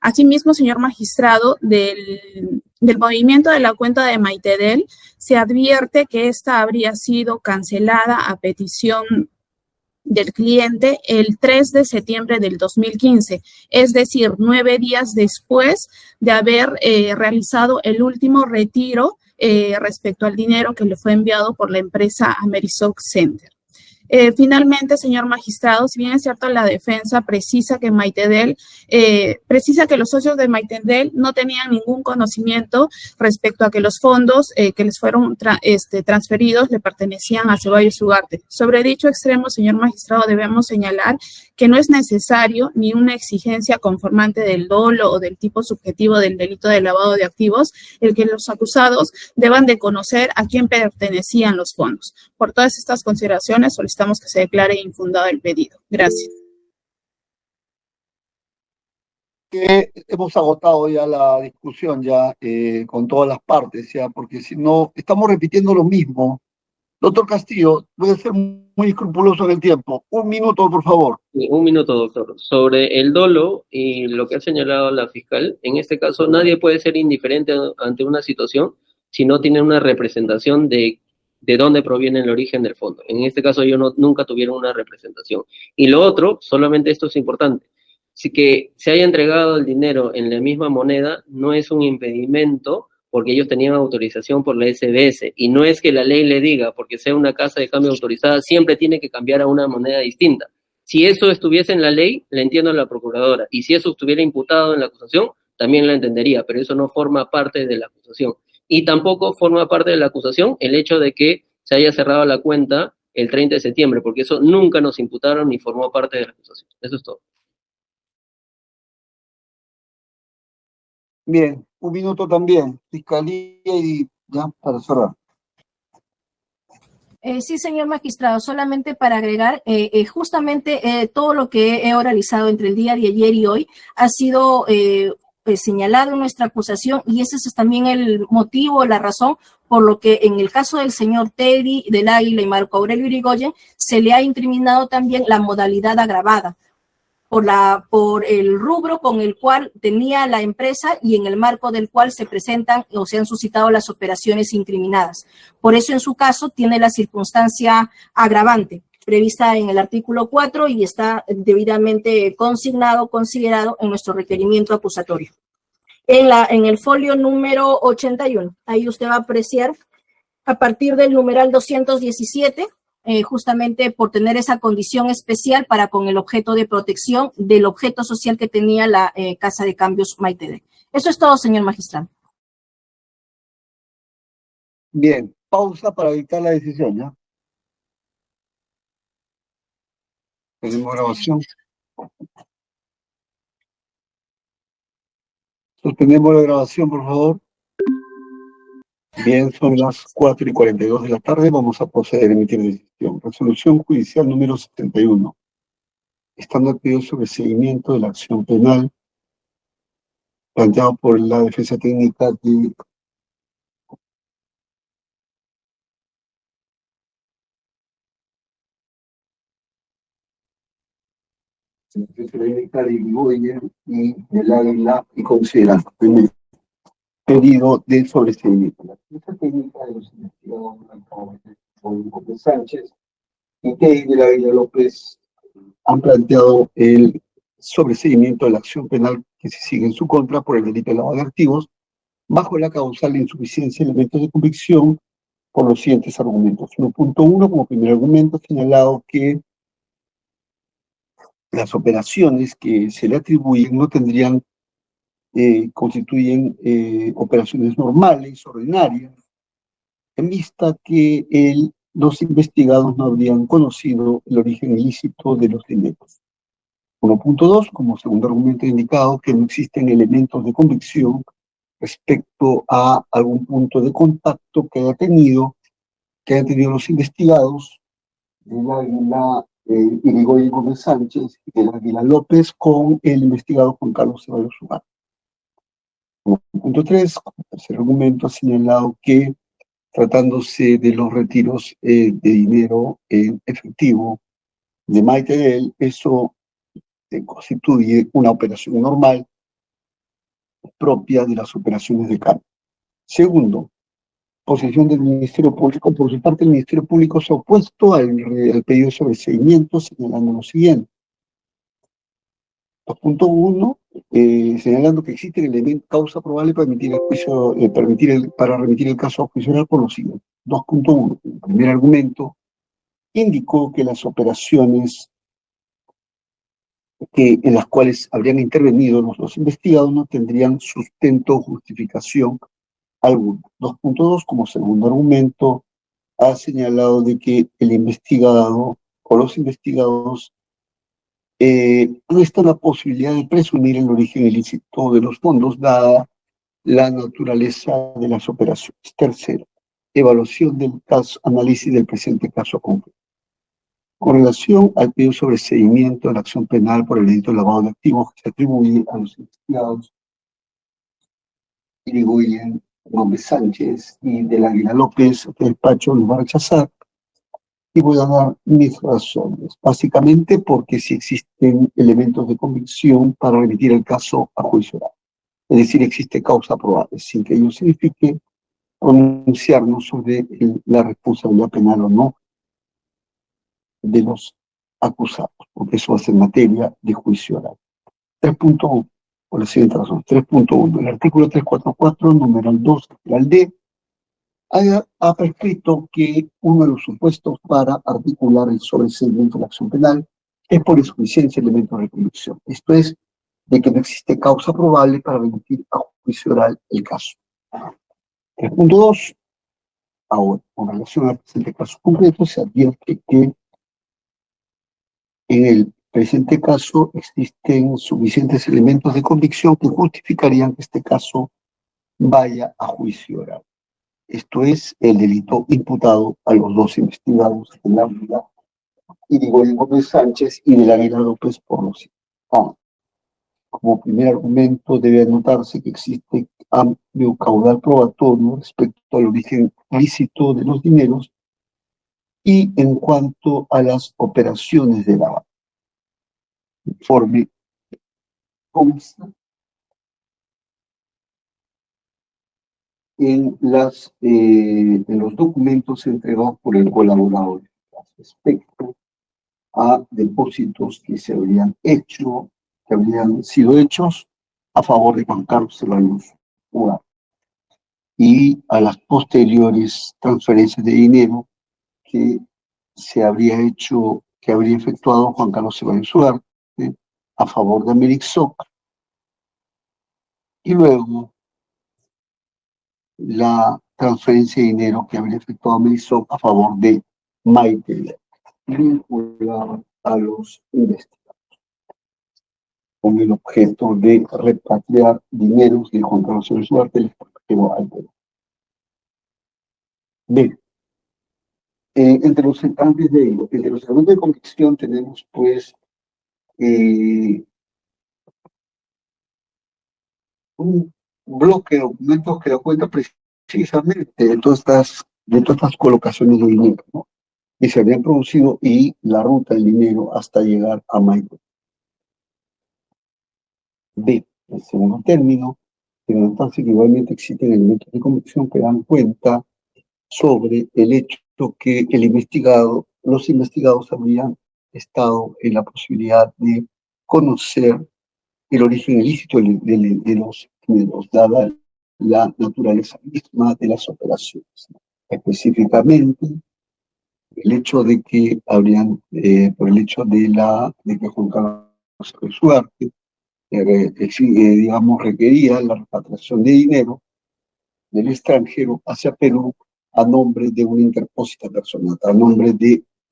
Asimismo, señor magistrado, del movimiento de la cuenta de Maitedel, se advierte que esta habría sido cancelada a petición del cliente el 3 de septiembre del 2015, es decir, 9 días después de haber realizado el último retiro respecto al dinero que le fue enviado por la empresa Amerisoc Center. Finalmente, señor magistrado, si bien es cierto, la defensa precisa que los socios de Maitedel no tenían ningún conocimiento respecto a que los fondos que les fueron transferidos le pertenecían a Ceballos Ugarte. Sobre dicho extremo, señor magistrado, debemos señalar que no es necesario ni una exigencia conformante del dolo o del tipo subjetivo del delito de lavado de activos el que los acusados deban de conocer a quién pertenecían los fondos. Por todas estas consideraciones, solicitamos que se declare infundado el pedido. Gracias. Hemos agotado ya la discusión ya con todas las partes, ya, porque si no, estamos repitiendo lo mismo Doctor Castillo, voy a ser muy escrupuloso en el tiempo. 1 minuto, por favor. Sí, un minuto, doctor. Sobre el dolo y lo que ha señalado la fiscal, en este caso nadie puede ser indiferente ante una situación si no tiene una representación de dónde proviene el origen del fondo. En este caso ellos nunca tuvieron una representación. Y lo otro, solamente esto es importante, si que se haya entregado el dinero en la misma moneda no es un impedimento porque ellos tenían autorización por la SBS, y no es que la ley le diga, porque sea una casa de cambio autorizada, siempre tiene que cambiar a una moneda distinta. Si eso estuviese en la ley, le entiendo a la procuradora, y si eso estuviera imputado en la acusación, también la entendería, pero eso no forma parte de la acusación. Y tampoco forma parte de la acusación el hecho de que se haya cerrado la cuenta el 30 de septiembre, porque eso nunca nos imputaron ni formó parte de la acusación. Eso es todo. Bien, 1 minuto también. Fiscalía y ya para cerrar. Sí, señor magistrado, solamente para agregar, justamente todo lo que he oralizado entre el día de ayer y hoy ha sido señalado en nuestra acusación, y ese es también el motivo, la razón por lo que en el caso del señor Teddy del Águila y Marco Aurelio Irigoyen se le ha incriminado también la modalidad agravada por el rubro con el cual tenía la empresa y en el marco del cual se presentan o se han suscitado las operaciones incriminadas. Por eso, en su caso, tiene la circunstancia agravante prevista en el artículo 4 y está debidamente considerado en nuestro requerimiento acusatorio. En el folio número 81, ahí usted va a apreciar a partir del numeral 217, justamente por tener esa condición especial para con el objeto de protección del objeto social que tenía la Casa de Cambios Maite. Eso es todo, señor magistrado. Bien, pausa para dictar la decisión, ¿ya? Tenemos grabación. Suspendemos la grabación, por favor. Bien, son las 4:42 de la tarde. Vamos a proceder a emitir decisión. Resolución judicial número 71. Estando el pedido sobre seguimiento de la acción penal planteado por la defensa técnica de Irigoyen y del Águila, y considerando el pedido de sobreseimiento. La defensa técnica de los investigadores Gómez Sánchez y Teddy del Águila López han planteado el sobreseimiento de la acción penal que se sigue en su contra por el delito de lavado de activos, bajo la causal de insuficiencia de elementos de convicción, por los siguientes argumentos. 1.1, como primer argumento, ha señalado que las operaciones que se le atribuyen no tendrían, constituyen operaciones normales, ordinarias, en vista que los investigados no habrían conocido el origen ilícito de los dineros. 1.2, como segundo argumento, ha indicado que no existen elementos de convicción respecto a algún punto de contacto que hayan tenido los investigados del Águila Irigoyen Gómez Sánchez y del Águila López con el investigado Juan Carlos Ceballos Ugarte. 1.3, como tercer argumento, ha señalado que tratándose de los retiros de dinero en efectivo de Maite de él, eso constituye una operación normal propia de las operaciones de cambio. Segundo, posición del Ministerio Público. Por su parte, el Ministerio Público se ha opuesto al pedido de sobreseimiento, señalando lo siguiente. 2.1, señalando que existe el elemento causa probable para remitir el caso a juicio oral por lo siguiente. 2.1, el primer argumento indicó que las operaciones en las cuales habrían intervenido los investigados no tendrían sustento o justificación alguna. 2.2, como segundo argumento, ha señalado de que el investigado o los investigados no está la posibilidad de presumir el origen ilícito de los fondos, dada la naturaleza de las operaciones. Tercero, evaluación del caso, análisis del presente caso concreto. Con relación al pedido sobre seguimiento de la acción penal por el delito de lavado de activos que se atribuye a los investigados Irigoyen Gómez Sánchez y del Águila López, el despacho lo va a rechazar, Y voy a dar mis razones. Básicamente porque si existen elementos de convicción para remitir el caso a juicio oral. Es decir, existe causa probable, sin que ello signifique pronunciarnos sobre la responsabilidad penal o no de los acusados, porque eso va a ser materia de juicio oral. 3.1, por la siguiente razón. 3.1. El artículo 344, numeral 2, numeral D, ha prescrito que uno de los supuestos para articular el sobreseimiento de la acción penal es por insuficiencia de elementos de convicción. Esto es, de que no existe causa probable para remitir a juicio oral el caso. 3.2. Ahora, con relación al presente caso concreto, se advierte que en el presente caso existen suficientes elementos de convicción que justificarían que este caso vaya a juicio oral. Esto es el delito imputado a los dos investigados en la vida, Irigoyen Gómez Sánchez y del Águila López por los ciudadanos. Como primer argumento debe anotarse que existe amplio caudal probatorio respecto al origen lícito de los dineros y en cuanto a las operaciones de lavado. Informe consta en los documentos entregados por el colaborador respecto a depósitos que se habrían hecho, que habrían sido hechos a favor de Juan Carlos Ceballos Ugarte y a las posteriores transferencias de dinero que se habría hecho, que habría efectuado Juan Carlos Ceballos Ugarte a favor de Amerixoc, y luego la transferencia de dinero que habría efectuado Amerixoc a favor de Maite, vinculada a los investigadores, con el objeto de repatriar dineros de Juan Carlos Ceballos Ugarte del exportativo al Perú. Bien, antes de ello, entre los elementos de convicción tenemos pues un bloque de documentos que da cuenta precisamente de todas estas colocaciones de dinero, ¿no?, que se habían producido y la ruta del dinero hasta llegar a Maipo. B, el segundo término, que entonces igualmente existen elementos de convicción que dan cuenta sobre el hecho que los investigados habrían estado en la posibilidad de conocer el origen ilícito de los dineros, dada la naturaleza misma de las operaciones. Específicamente, el hecho de que por el hecho de que Juan Carlos Ugarte, digamos, requería la repatriación de dinero del extranjero hacia Perú a nombre de una interpósita personal,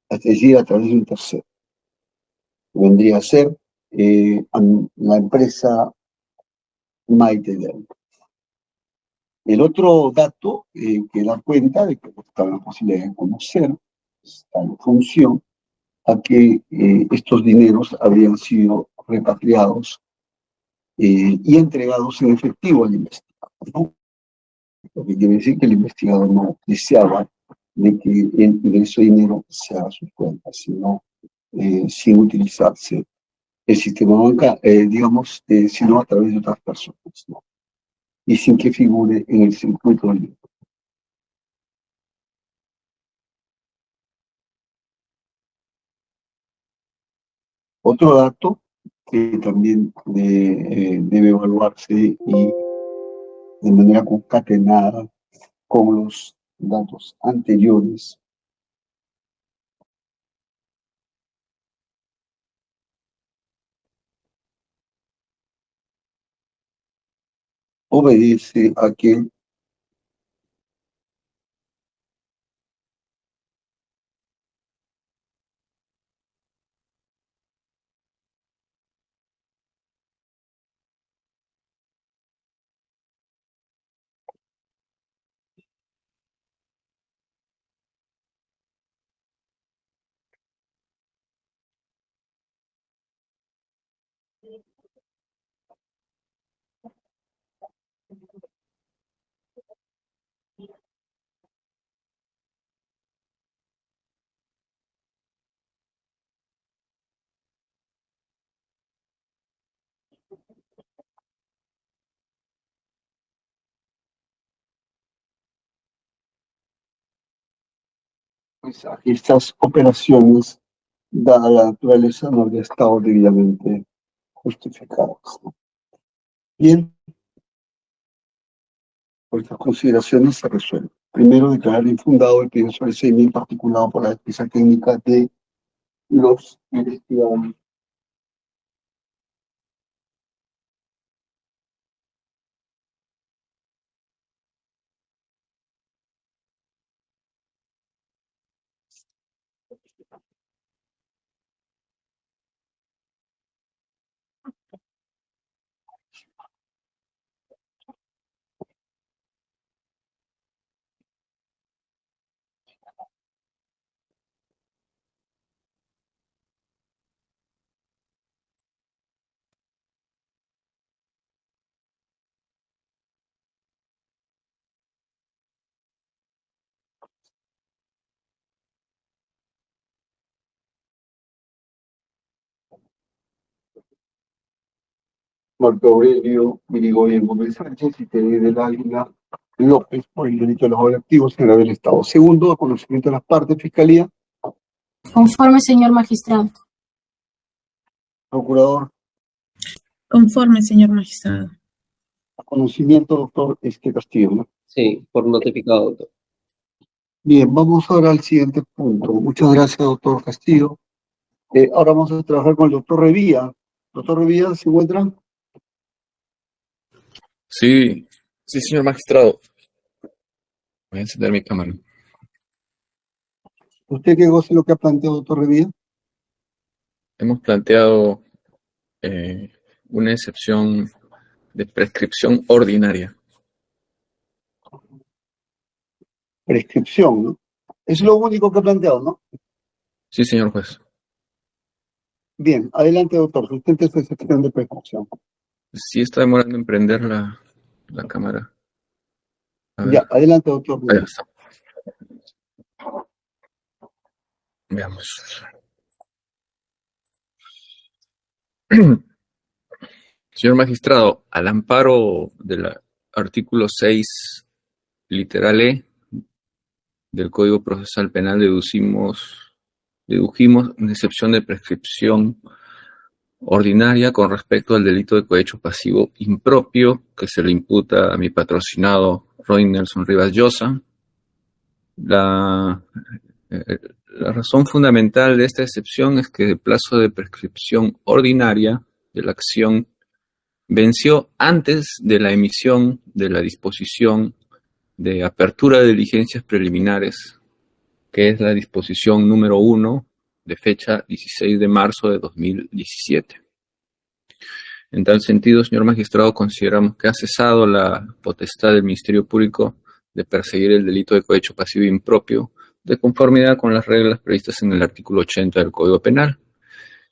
es decir, a través de un tercero. Vendría a ser la empresa Maite Dell. El otro dato que da cuenta de que está la posibilidad de conocer, está en función a que estos dineros habrían sido repatriados y entregados en efectivo al investigador, ¿no? Lo que quiere decir que el investigador no deseaba de que el ingreso de dinero se haga a sus cuentas, sino sin utilizarse el sistema bancario, digamos, sino a través de otras personas, ¿no?, y sin que figure en el circuito del dinero. Otro dato que también debe evaluarse y de manera concatenada con los datos anteriores obedece a que pues, a que estas operaciones, dada la naturaleza, no habría estado debidamente justificadas, ¿no? Bien, por estas consideraciones se resuelve. Primero, declarar infundado el pedido de sobreseimiento articulado por la defensa técnica de los investigadores. Marco Aurelio Irigoyen Gómez Sánchez y Tere del Águila López por el delito de lavado de activos en grave del Estado. Segundo, a conocimiento de las partes, Fiscalía. Conforme, señor magistrado. Procurador, Conforme, señor magistrado. a conocimiento, doctor Castillo, ¿no? Sí, por notificado, doctor. Bien, vamos ahora al siguiente punto. Muchas gracias, doctor Castillo. Ahora vamos a trabajar con el doctor Revilla. Doctor Revilla, ¿se encuentra? Sí, sí, señor magistrado. Voy a encender mi cámara. ¿Usted qué goce lo que ha planteado, doctor Revilla? Hemos planteado una excepción de prescripción ordinaria. Prescripción, ¿no? Es lo único que ha planteado, ¿no? Sí, señor juez. Bien, adelante, doctor. Sustente su excepción de prescripción. Sí está demorando en prender la cámara. A ver. Ya, adelante, doctor. Ahí está. Veamos. Señor magistrado, al amparo del artículo 6, literal E, del Código Procesal Penal, dedujimos una excepción de prescripción ordinaria con respecto al delito de cohecho pasivo impropio que se le imputa a mi patrocinado Roy Nelson Rivas Llosa. La razón fundamental de esta excepción es que el plazo de prescripción ordinaria de la acción venció antes de la emisión de la disposición de apertura de diligencias preliminares, que es la disposición número 1 de fecha 16 de marzo de 2017. En tal sentido, señor magistrado, consideramos que ha cesado la potestad del Ministerio Público de perseguir el delito de cohecho pasivo impropio de conformidad con las reglas previstas en el artículo 80 del Código Penal.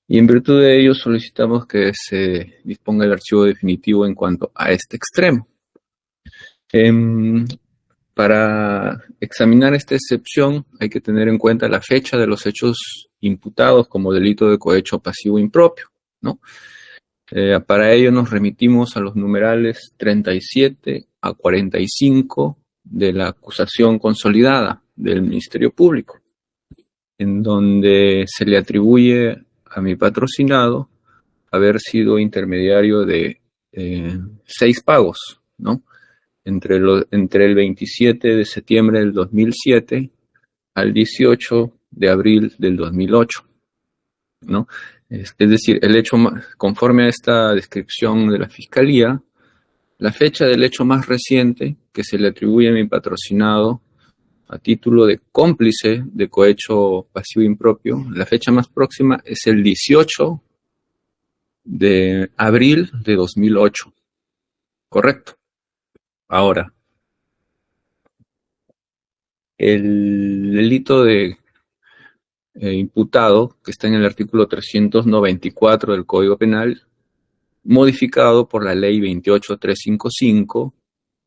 Y en virtud de ello solicitamos que se disponga el archivo definitivo en cuanto a este extremo. Para examinar esta excepción hay que tener en cuenta la fecha de los hechos imputados como delito de cohecho pasivo impropio, ¿no? Para ello nos remitimos a los numerales 37 a 45 de la acusación consolidada del Ministerio Público, en donde se le atribuye a mi patrocinado haber sido intermediario de 6 pagos, ¿no? Entre el 27 de septiembre del 2007 al 18 de abril del 2008, ¿no? Es decir, el hecho, conforme a esta descripción de la Fiscalía, la fecha del hecho más reciente que se le atribuye a mi patrocinado a título de cómplice de cohecho pasivo impropio, la fecha más próxima es el 18 de abril de 2008. ¿Correcto? Ahora, el delito de imputado, que está en el artículo 394 del Código Penal, modificado por la ley 28355,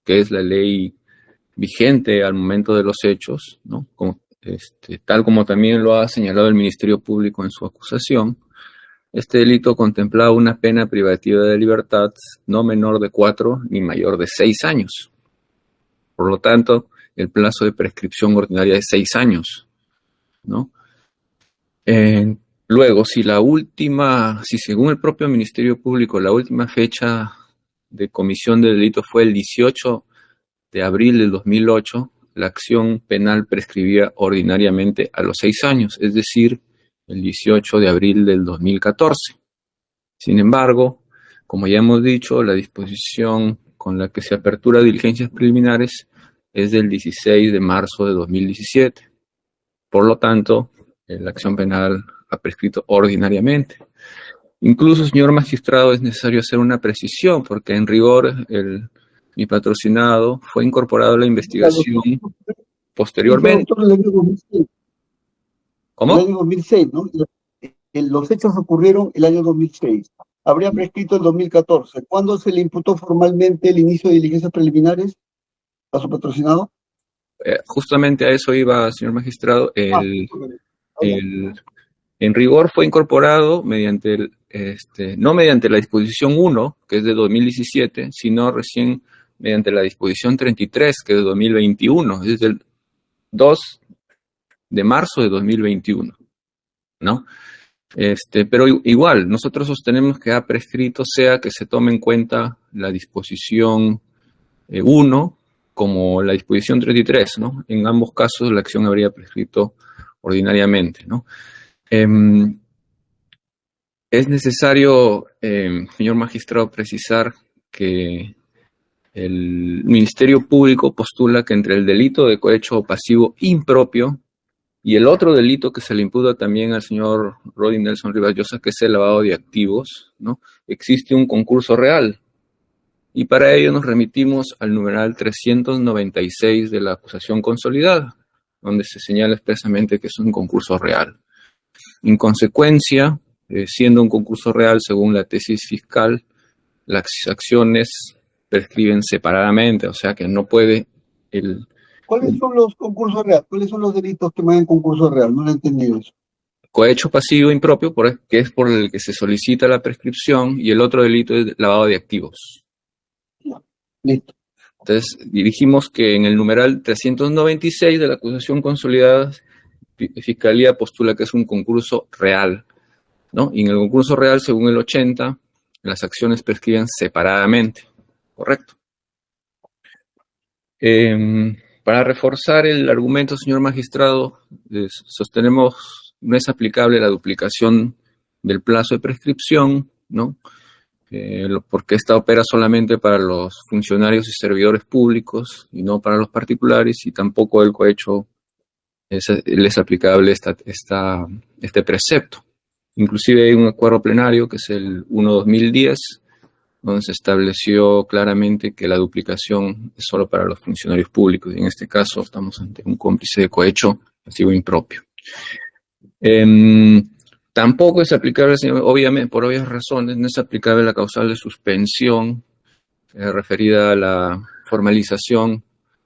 que es la ley vigente al momento de los hechos, ¿no? Tal como también lo ha señalado el Ministerio Público en su acusación. Este delito contemplaba una pena privativa de libertad no menor de 4 ni mayor de 6 años. Por lo tanto, el plazo de prescripción ordinaria es 6 años. ¿no? Luego, si según el propio Ministerio Público, la última fecha de comisión del delito fue el 18 de abril del 2008, la acción penal prescribía ordinariamente a los 6 años, es decir, el 18 de abril del 2014. Sin embargo, como ya hemos dicho, la disposición con la que se apertura diligencias preliminares es del 16 de marzo de 2017. Por lo tanto, la acción penal ha prescrito ordinariamente. Incluso, señor magistrado, es necesario hacer una precisión, porque en rigor mi patrocinado fue incorporado a la investigación posteriormente. Doctor, el año 2006. ¿Cómo? El año 2006, ¿no? Los hechos ocurrieron el año 2006. Habría prescrito el 2014. ¿Cuándo se le imputó formalmente el inicio de diligencias preliminares a su patrocinado? Justamente a eso iba, señor magistrado. En rigor fue incorporado mediante no mediante la disposición 1, que es de 2017, sino recién mediante la disposición 33, que es de 2021, es del 2 de marzo de 2021, ¿no? Pero igual, nosotros sostenemos que ha prescrito, sea que se tome en cuenta la disposición 1 como la disposición 33, ¿no? En ambos casos la acción habría prescrito ordinariamente, ¿no? Es necesario, señor magistrado, precisar que el Ministerio Público postula que entre el delito de cohecho pasivo impropio y el otro delito que se le imputa también al señor Rody Nelson Rivas Llosa, que es el lavado de activos, ¿no? Existe un concurso real. Y para ello nos remitimos al numeral 396 de la acusación consolidada, donde se señala expresamente que es un concurso real. En consecuencia, siendo un concurso real según la tesis fiscal, las acciones prescriben separadamente, o sea que no puede ¿Cuáles son los concursos reales? ¿Cuáles son los delitos que van en concurso real? No lo he entendido eso. Cohecho pasivo impropio, que es por el que se solicita la prescripción, y el otro delito es lavado de activos. Listo. Entonces, dijimos que en el numeral 396 de la acusación consolidada, Fiscalía postula que es un concurso real, ¿no? Y en el concurso real, según el 80, las acciones prescriben separadamente, ¿correcto? Para reforzar el argumento, señor magistrado, sostenemos no es aplicable la duplicación del plazo de prescripción, ¿no? Porque esta opera solamente para los funcionarios y servidores públicos y no para los particulares, y tampoco el cohecho es aplicable este precepto. Inclusive hay un acuerdo plenario que es el 1/2010, donde se estableció claramente que la duplicación es solo para los funcionarios públicos, y en este caso estamos ante un cómplice de cohecho pasivo impropio. Tampoco es aplicable, obviamente, por obvias razones, no es aplicable la causal de suspensión referida a la formalización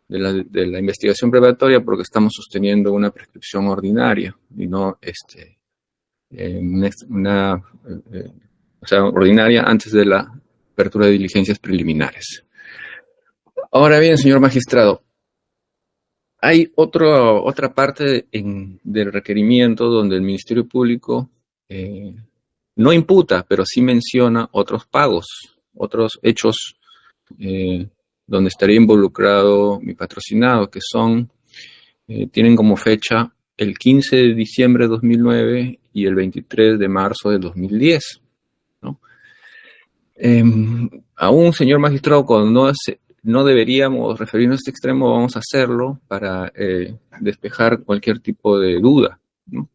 de la investigación preparatoria, porque estamos sosteniendo una prescripción ordinaria y no ordinaria antes de la apertura de diligencias preliminares. Ahora bien, señor magistrado, hay otra parte del requerimiento donde el Ministerio Público no imputa, pero sí menciona otros pagos, otros hechos donde estaría involucrado mi patrocinado, que tienen como fecha el 15 de diciembre de 2009 y el 23 de marzo de 2010, ¿no? Aún, señor magistrado, cuando no deberíamos referirnos a este extremo, vamos a hacerlo para despejar cualquier tipo de duda, ¿no?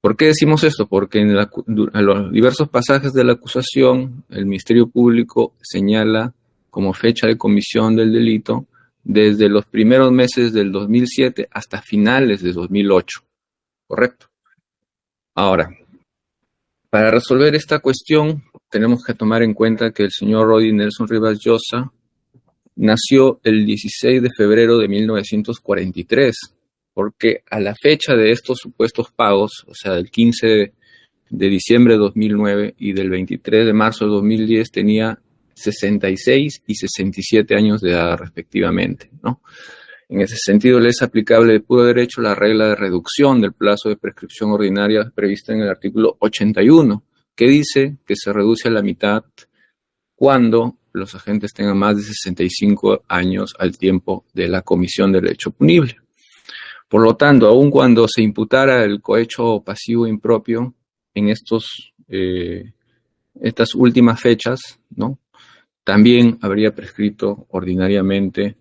¿Por qué decimos esto? Porque en los diversos pasajes de la acusación, el Ministerio Público señala como fecha de comisión del delito desde los primeros meses del 2007 hasta finales de 2008, ¿correcto? Ahora, para resolver esta cuestión, tenemos que tomar en cuenta que el señor Rody Nelson Rivas Llosa nació el 16 de febrero de 1943, porque a la fecha de estos supuestos pagos, o sea, del 15 de diciembre de 2009 y del 23 de marzo de 2010, tenía 66 y 67 años de edad respectivamente, ¿no? En ese sentido, le es aplicable de puro derecho la regla de reducción del plazo de prescripción ordinaria prevista en el artículo 81, que dice que se reduce a la mitad cuando los agentes tengan más de 65 años al tiempo de la comisión del hecho punible. Por lo tanto, aun cuando se imputara el cohecho pasivo impropio en estas últimas fechas, ¿no?, también habría prescrito ordinariamente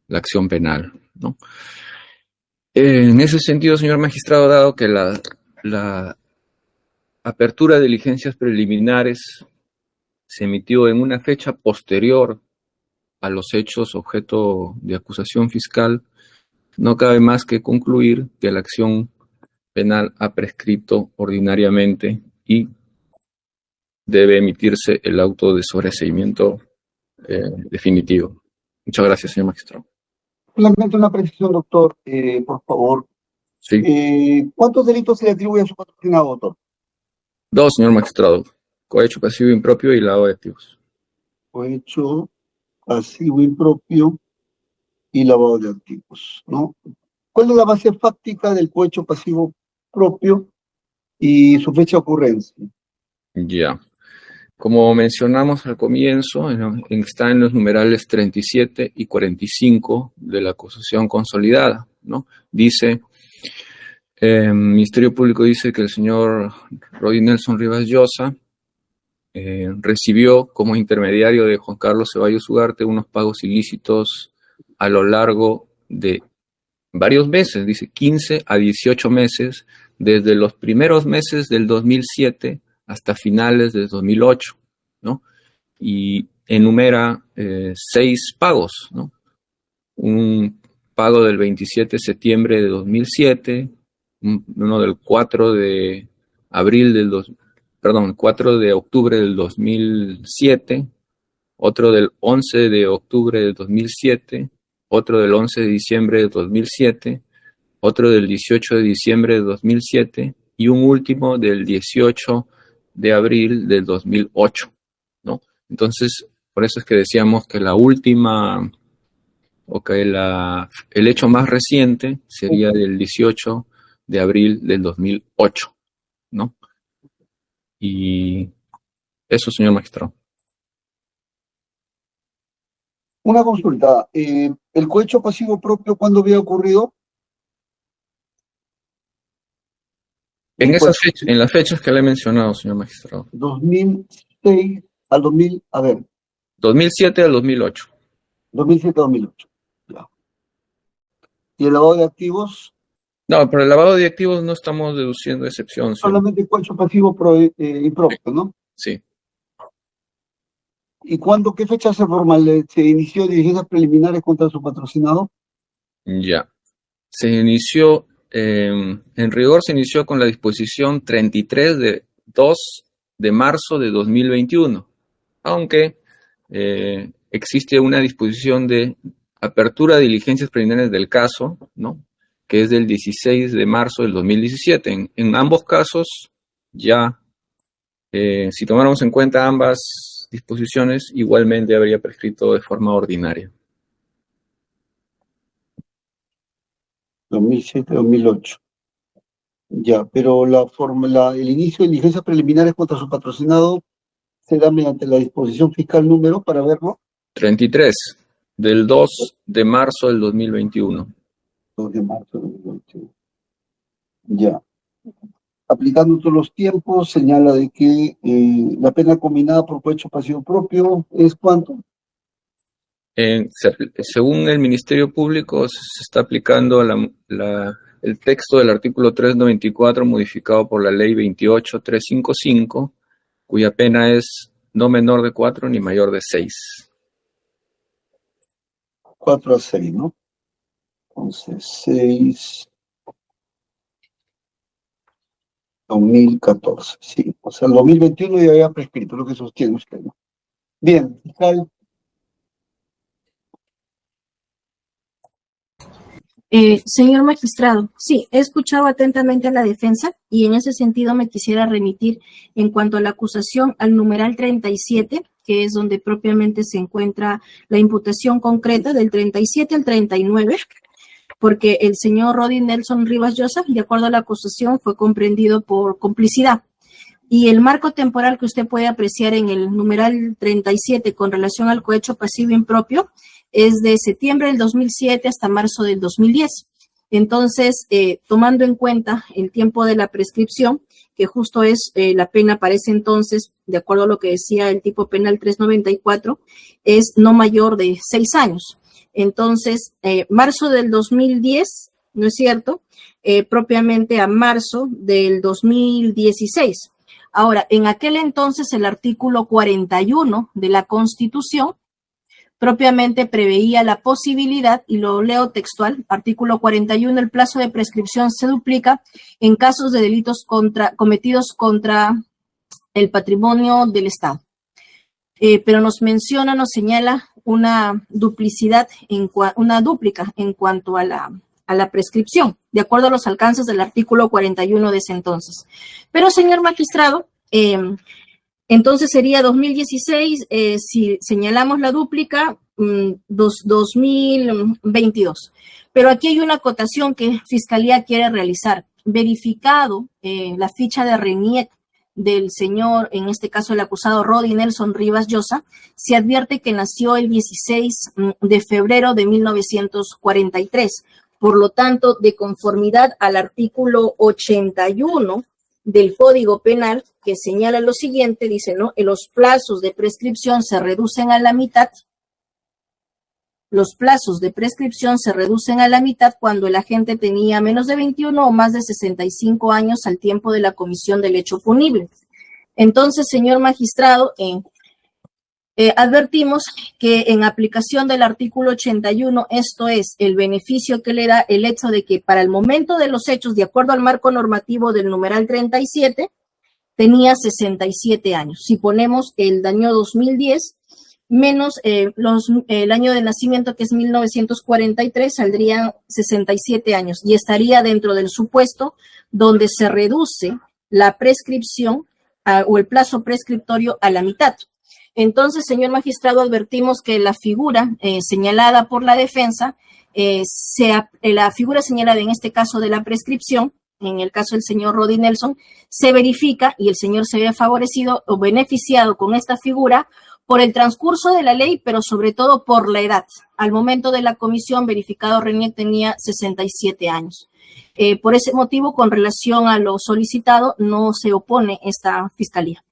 la acción penal, ¿no? En ese sentido, señor magistrado, dado que la apertura de diligencias preliminares se emitió en una fecha posterior a los hechos objeto de acusación fiscal, no cabe más que concluir que la acción penal ha prescrito ordinariamente y debe emitirse el auto de sobreseimiento definitivo. Muchas gracias, señor magistrado. Solamente una precisión, doctor, por favor. Sí. ¿Cuántos delitos se le atribuyen a su patrocinado, doctor? 2, señor magistrado. Cohecho pasivo impropio y lavado de activos. Cohecho pasivo impropio y lavado de activos, ¿no? ¿Cuál es la base fáctica del cohecho pasivo propio y su fecha de ocurrencia? Ya. Como mencionamos al comienzo, está en los numerales 37 y 45 de la acusación consolidada, ¿no? Dice, el Ministerio Público dice que el señor Roy Nelson Rivas Llosa recibió como intermediario de Juan Carlos Ceballos Ugarte unos pagos ilícitos a lo largo de varios meses, dice 15 a 18 meses, desde los primeros meses del 2007 hasta finales del 2008, ¿no? Y enumera 6 pagos, ¿no? Un pago del 27 de septiembre de 2007, uno del 4 de octubre del 2007, otro del 11 de octubre del 2007, otro del 11 de diciembre de 2007, otro del 18 de diciembre de 2007 y un último del 18 de abril del 2008, ¿no? Entonces, por eso es que decíamos que la última, o que el hecho más reciente sería del 18 de abril del 2008, ¿no? Y eso, señor magistrado. Una consulta, ¿el cohecho pasivo propio cuándo había ocurrido? En las fechas que le he mencionado, señor magistrado. 2006 al 2000, a ver. 2007 al 2008. 2007 al 2008, ya. ¿Y el lavado de activos? No, por el lavado de activos no estamos deduciendo excepción, señor. Solamente cohecho pasivo impropio, ¿no? Sí. ¿Y qué fecha se inició diligencias preliminares contra su patrocinado? Ya. Se inició, en rigor se inició con la disposición 33 de 2 de marzo de 2021, aunque existe una disposición de apertura de diligencias preliminares del caso, ¿no?, que es del 16 de marzo del 2017. En ambos casos, ya, si tomáramos en cuenta ambas disposiciones, igualmente habría prescrito de forma ordinaria. 2007-2008. Ya, pero el inicio de diligencias preliminares contra su patrocinado se da mediante la disposición fiscal número, para verlo. 33, del 2 de marzo del 2021. 2 de marzo del 2021. Ya. Aplicando todos los tiempos, señala de que la pena combinada por cohecho pasivo propio es ¿cuánto? Según el Ministerio Público, se está aplicando el texto del artículo 394 modificado por la ley 28355, cuya pena es no menor de 4 ni mayor de 6. 4 a 6, ¿no? Entonces, 6... 2014, sí. O sea, el 2021 ya había prescrito, lo que sostiene usted, ¿no? Bien, fiscal. Señor magistrado, sí, he escuchado atentamente a la defensa y en ese sentido me quisiera remitir en cuanto a la acusación al numeral 37, que es donde propiamente se encuentra la imputación concreta del 37 al 39. porque el señor Rodi Nelson Rivas Llosa, de acuerdo a la acusación, fue comprendido por complicidad. Y el marco temporal que usted puede apreciar en el numeral 37 con relación al cohecho pasivo impropio es de septiembre del 2007 hasta marzo del 2010. Entonces, tomando en cuenta el tiempo de la prescripción, que justo es la pena para ese entonces, de acuerdo a lo que decía el tipo penal 394, es no mayor de 6 años. Entonces, marzo del 2010, ¿no es cierto? Propiamente a marzo del 2016. Ahora, en aquel entonces el artículo 41 de la Constitución propiamente preveía la posibilidad, y lo leo textual, artículo 41, el plazo de prescripción se duplica en casos de delitos cometidos contra el patrimonio del Estado. Pero nos señala una duplicidad, una dúplica en cuanto a la prescripción, de acuerdo a los alcances del artículo 41 de ese entonces. Pero, señor magistrado, entonces sería 2016, si señalamos la dúplica, 2022. Pero aquí hay una acotación que Fiscalía quiere realizar. Verificado la ficha de RENIEC del señor, en este caso el acusado Rodi Nelson Rivas Llosa, se advierte que nació el 16 de febrero de 1943. Por lo tanto, de conformidad al artículo 81 del Código Penal, que señala lo siguiente, dice, ¿no? Los plazos de prescripción se reducen a la mitad. Los plazos de prescripción se reducen a la mitad cuando el agente tenía menos de 21 o más de 65 años al tiempo de la comisión del hecho punible. Entonces, señor magistrado, advertimos que en aplicación del artículo 81, esto es el beneficio que le da el hecho de que para el momento de los hechos, de acuerdo al marco normativo del numeral 37, tenía 67 años. Si ponemos el año 2010, menos el año de nacimiento, que es 1943, saldrían 67 años y estaría dentro del supuesto donde se reduce la prescripción o el plazo prescriptorio a la mitad. Entonces, señor magistrado, advertimos que la figura señalada por la defensa, la figura señalada en este caso de la prescripción, en el caso del señor Rodi Nelson, se verifica y el señor se ve favorecido o beneficiado con esta figura por el transcurso de la ley, pero sobre todo por la edad. Al momento de la comisión, verificado RENIEC tenía 67 años. Por ese motivo, con relación a lo solicitado, no se opone esta fiscalía.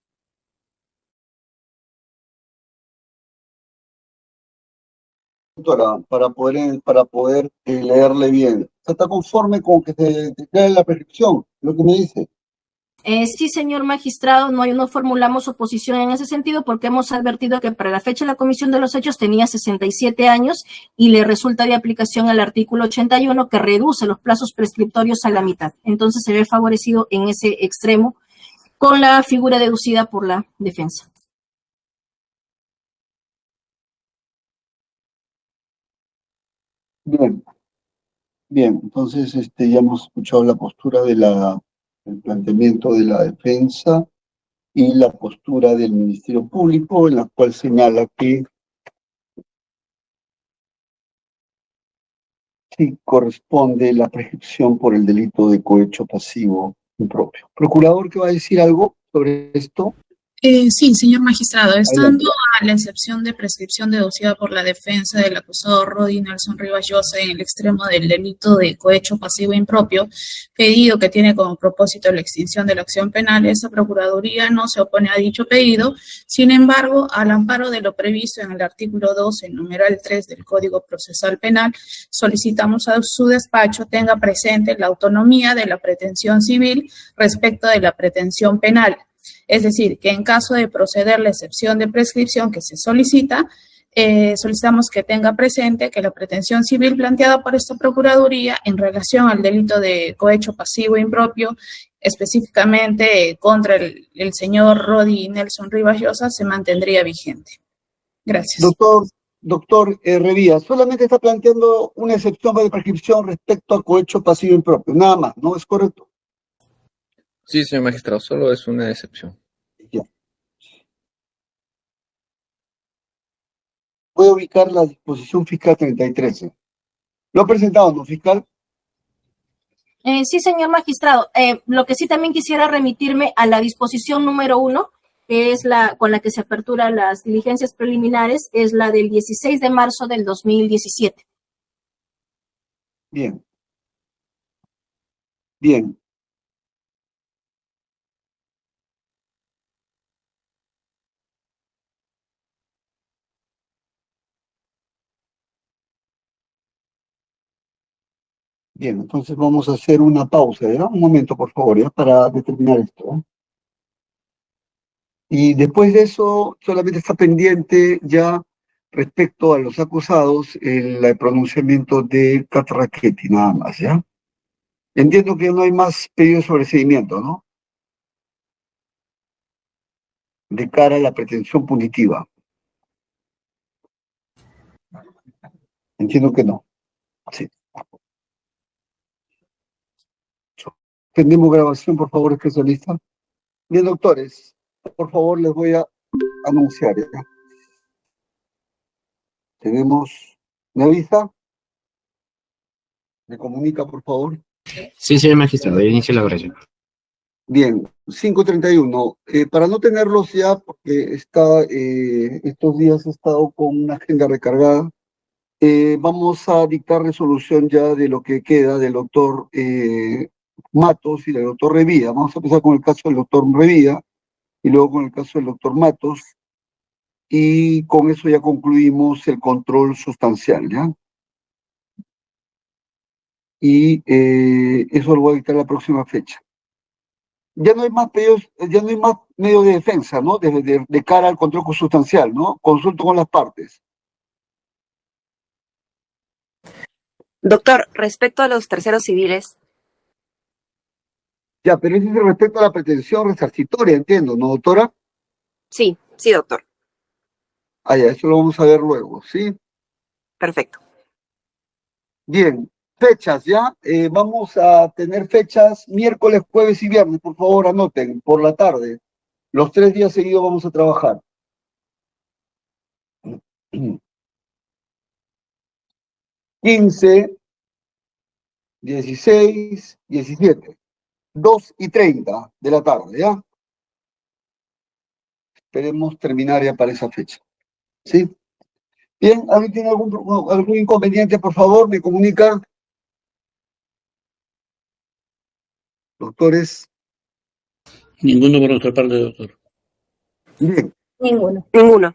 Doctora, para poder leerle bien, ¿está conforme con que se declare la prescripción? Lo que me dice. Sí, señor magistrado, no formulamos oposición en ese sentido porque hemos advertido que para la fecha de la comisión de los hechos tenía 67 años y le resulta de aplicación al artículo 81 que reduce los plazos prescriptorios a la mitad. Entonces se ve favorecido en ese extremo con la figura deducida por la defensa. Bien, entonces ya hemos escuchado la postura del planteamiento de la defensa y la postura del Ministerio Público, en la cual señala que sí corresponde la prescripción por el delito de cohecho pasivo impropio. Procurador, ¿qué va a decir algo sobre esto? Sí, señor magistrado, estando Adelante. a la excepción de prescripción deducida por la defensa del acusado Rodi Nelson Rivas Llosa en el extremo del delito de cohecho pasivo impropio, pedido que tiene como propósito la extinción de la acción penal, esta Procuraduría no se opone a dicho pedido. Sin embargo, al amparo de lo previsto en el artículo 12, numeral 3 del Código Procesal Penal, solicitamos a su despacho tenga presente la autonomía de la pretensión civil respecto de la pretensión penal. Es decir, que en caso de proceder la excepción de prescripción que se solicita, solicitamos que tenga presente que la pretensión civil planteada por esta Procuraduría en relación al delito de cohecho pasivo impropio, específicamente contra el señor Rodi Nelson Rivas Llosa, se mantendría vigente. Gracias. Doctor Revilla, solamente está planteando una excepción de prescripción respecto a cohecho pasivo impropio, nada más, ¿no es correcto? Sí, señor magistrado, solo es una excepción. Ya. Voy a ubicar la disposición fiscal 33. Lo ha presentado, ¿no, fiscal? Sí, señor magistrado. Lo que sí también quisiera remitirme a la disposición número 1, que es la con la que se aperturan las diligencias preliminares, es la del 16 de marzo del 2017. Bien. Bien. Bien, entonces vamos a hacer una pausa, ¿ya? Un momento, por favor, ¿ya? Para determinar esto, ¿eh? Y después de eso, solamente está pendiente ya respecto a los acusados el pronunciamiento de Catrachetti, nada más, ¿ya? Entiendo que no hay más pedidos de sobreseimiento, ¿no? De cara a la pretensión punitiva. Entiendo que no. Sí. Tenemos grabación, por favor, especialista. Bien, doctores, por favor, les voy a anunciar, ¿ya? Tenemos, ¿me avisa? ¿Me comunica, por favor? Sí, señor magistrado, inicio la oración. Bien, 5:31. Para no tenerlos ya, porque estos días he estado con una agenda recargada, vamos a dictar resolución ya de lo que queda del doctor Matos y del doctor Revilla. Vamos a empezar con el caso del doctor Revilla y luego con el caso del doctor Matos, y con eso ya concluimos el control sustancial, ¿ya? Y eso lo voy a dictar la próxima fecha. Ya no hay más pedidos, ya no hay más medios de defensa, ¿no? De cara al control sustancial, ¿no? Consulto con las partes. Doctor, respecto a los terceros civiles, Ya, pero ese es respecto a la pretensión resarcitoria, entiendo, ¿no, doctora? sí, doctor, Ah, ya, eso lo vamos a ver luego, ¿sí? perfecto. Bien, fechas, ¿ya? Vamos a tener fechas miércoles, jueves y viernes, por favor, anoten, por la tarde. Los 3 días seguidos vamos a trabajar. 15, 16, 17, 2:30 de la tarde, ¿ya? Esperemos terminar ya para esa fecha, ¿sí? Bien, ¿alguien tiene algún inconveniente? Por favor, me comunica. Doctores. Ninguno por nuestra parte, doctor. Bien. Ninguno.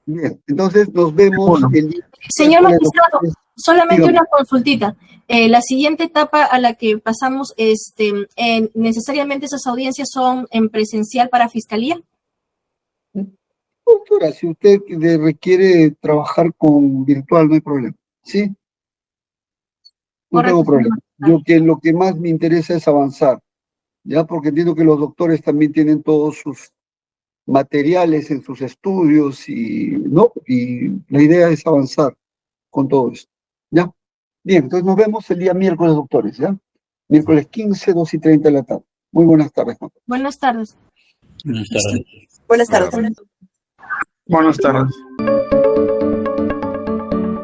Bien, entonces nos vemos el día. Señor magistrado, solamente una consultita. La siguiente etapa a la que pasamos, necesariamente esas audiencias son en presencial para fiscalía. Doctora, si usted requiere trabajar con virtual, no hay problema, ¿sí? No tengo problema. Lo que más me interesa es avanzar, ¿ya? Porque entiendo que los doctores también tienen todos sus materiales en sus estudios ¿no? Y la idea es avanzar con todo esto, ¿ya? Bien, entonces nos vemos el día miércoles, doctores, ¿ya? Miércoles 15, 2:30 de la tarde. Muy buenas tardes. Buenas tardes. Buenas tardes. Buenas tardes. Buenas tardes.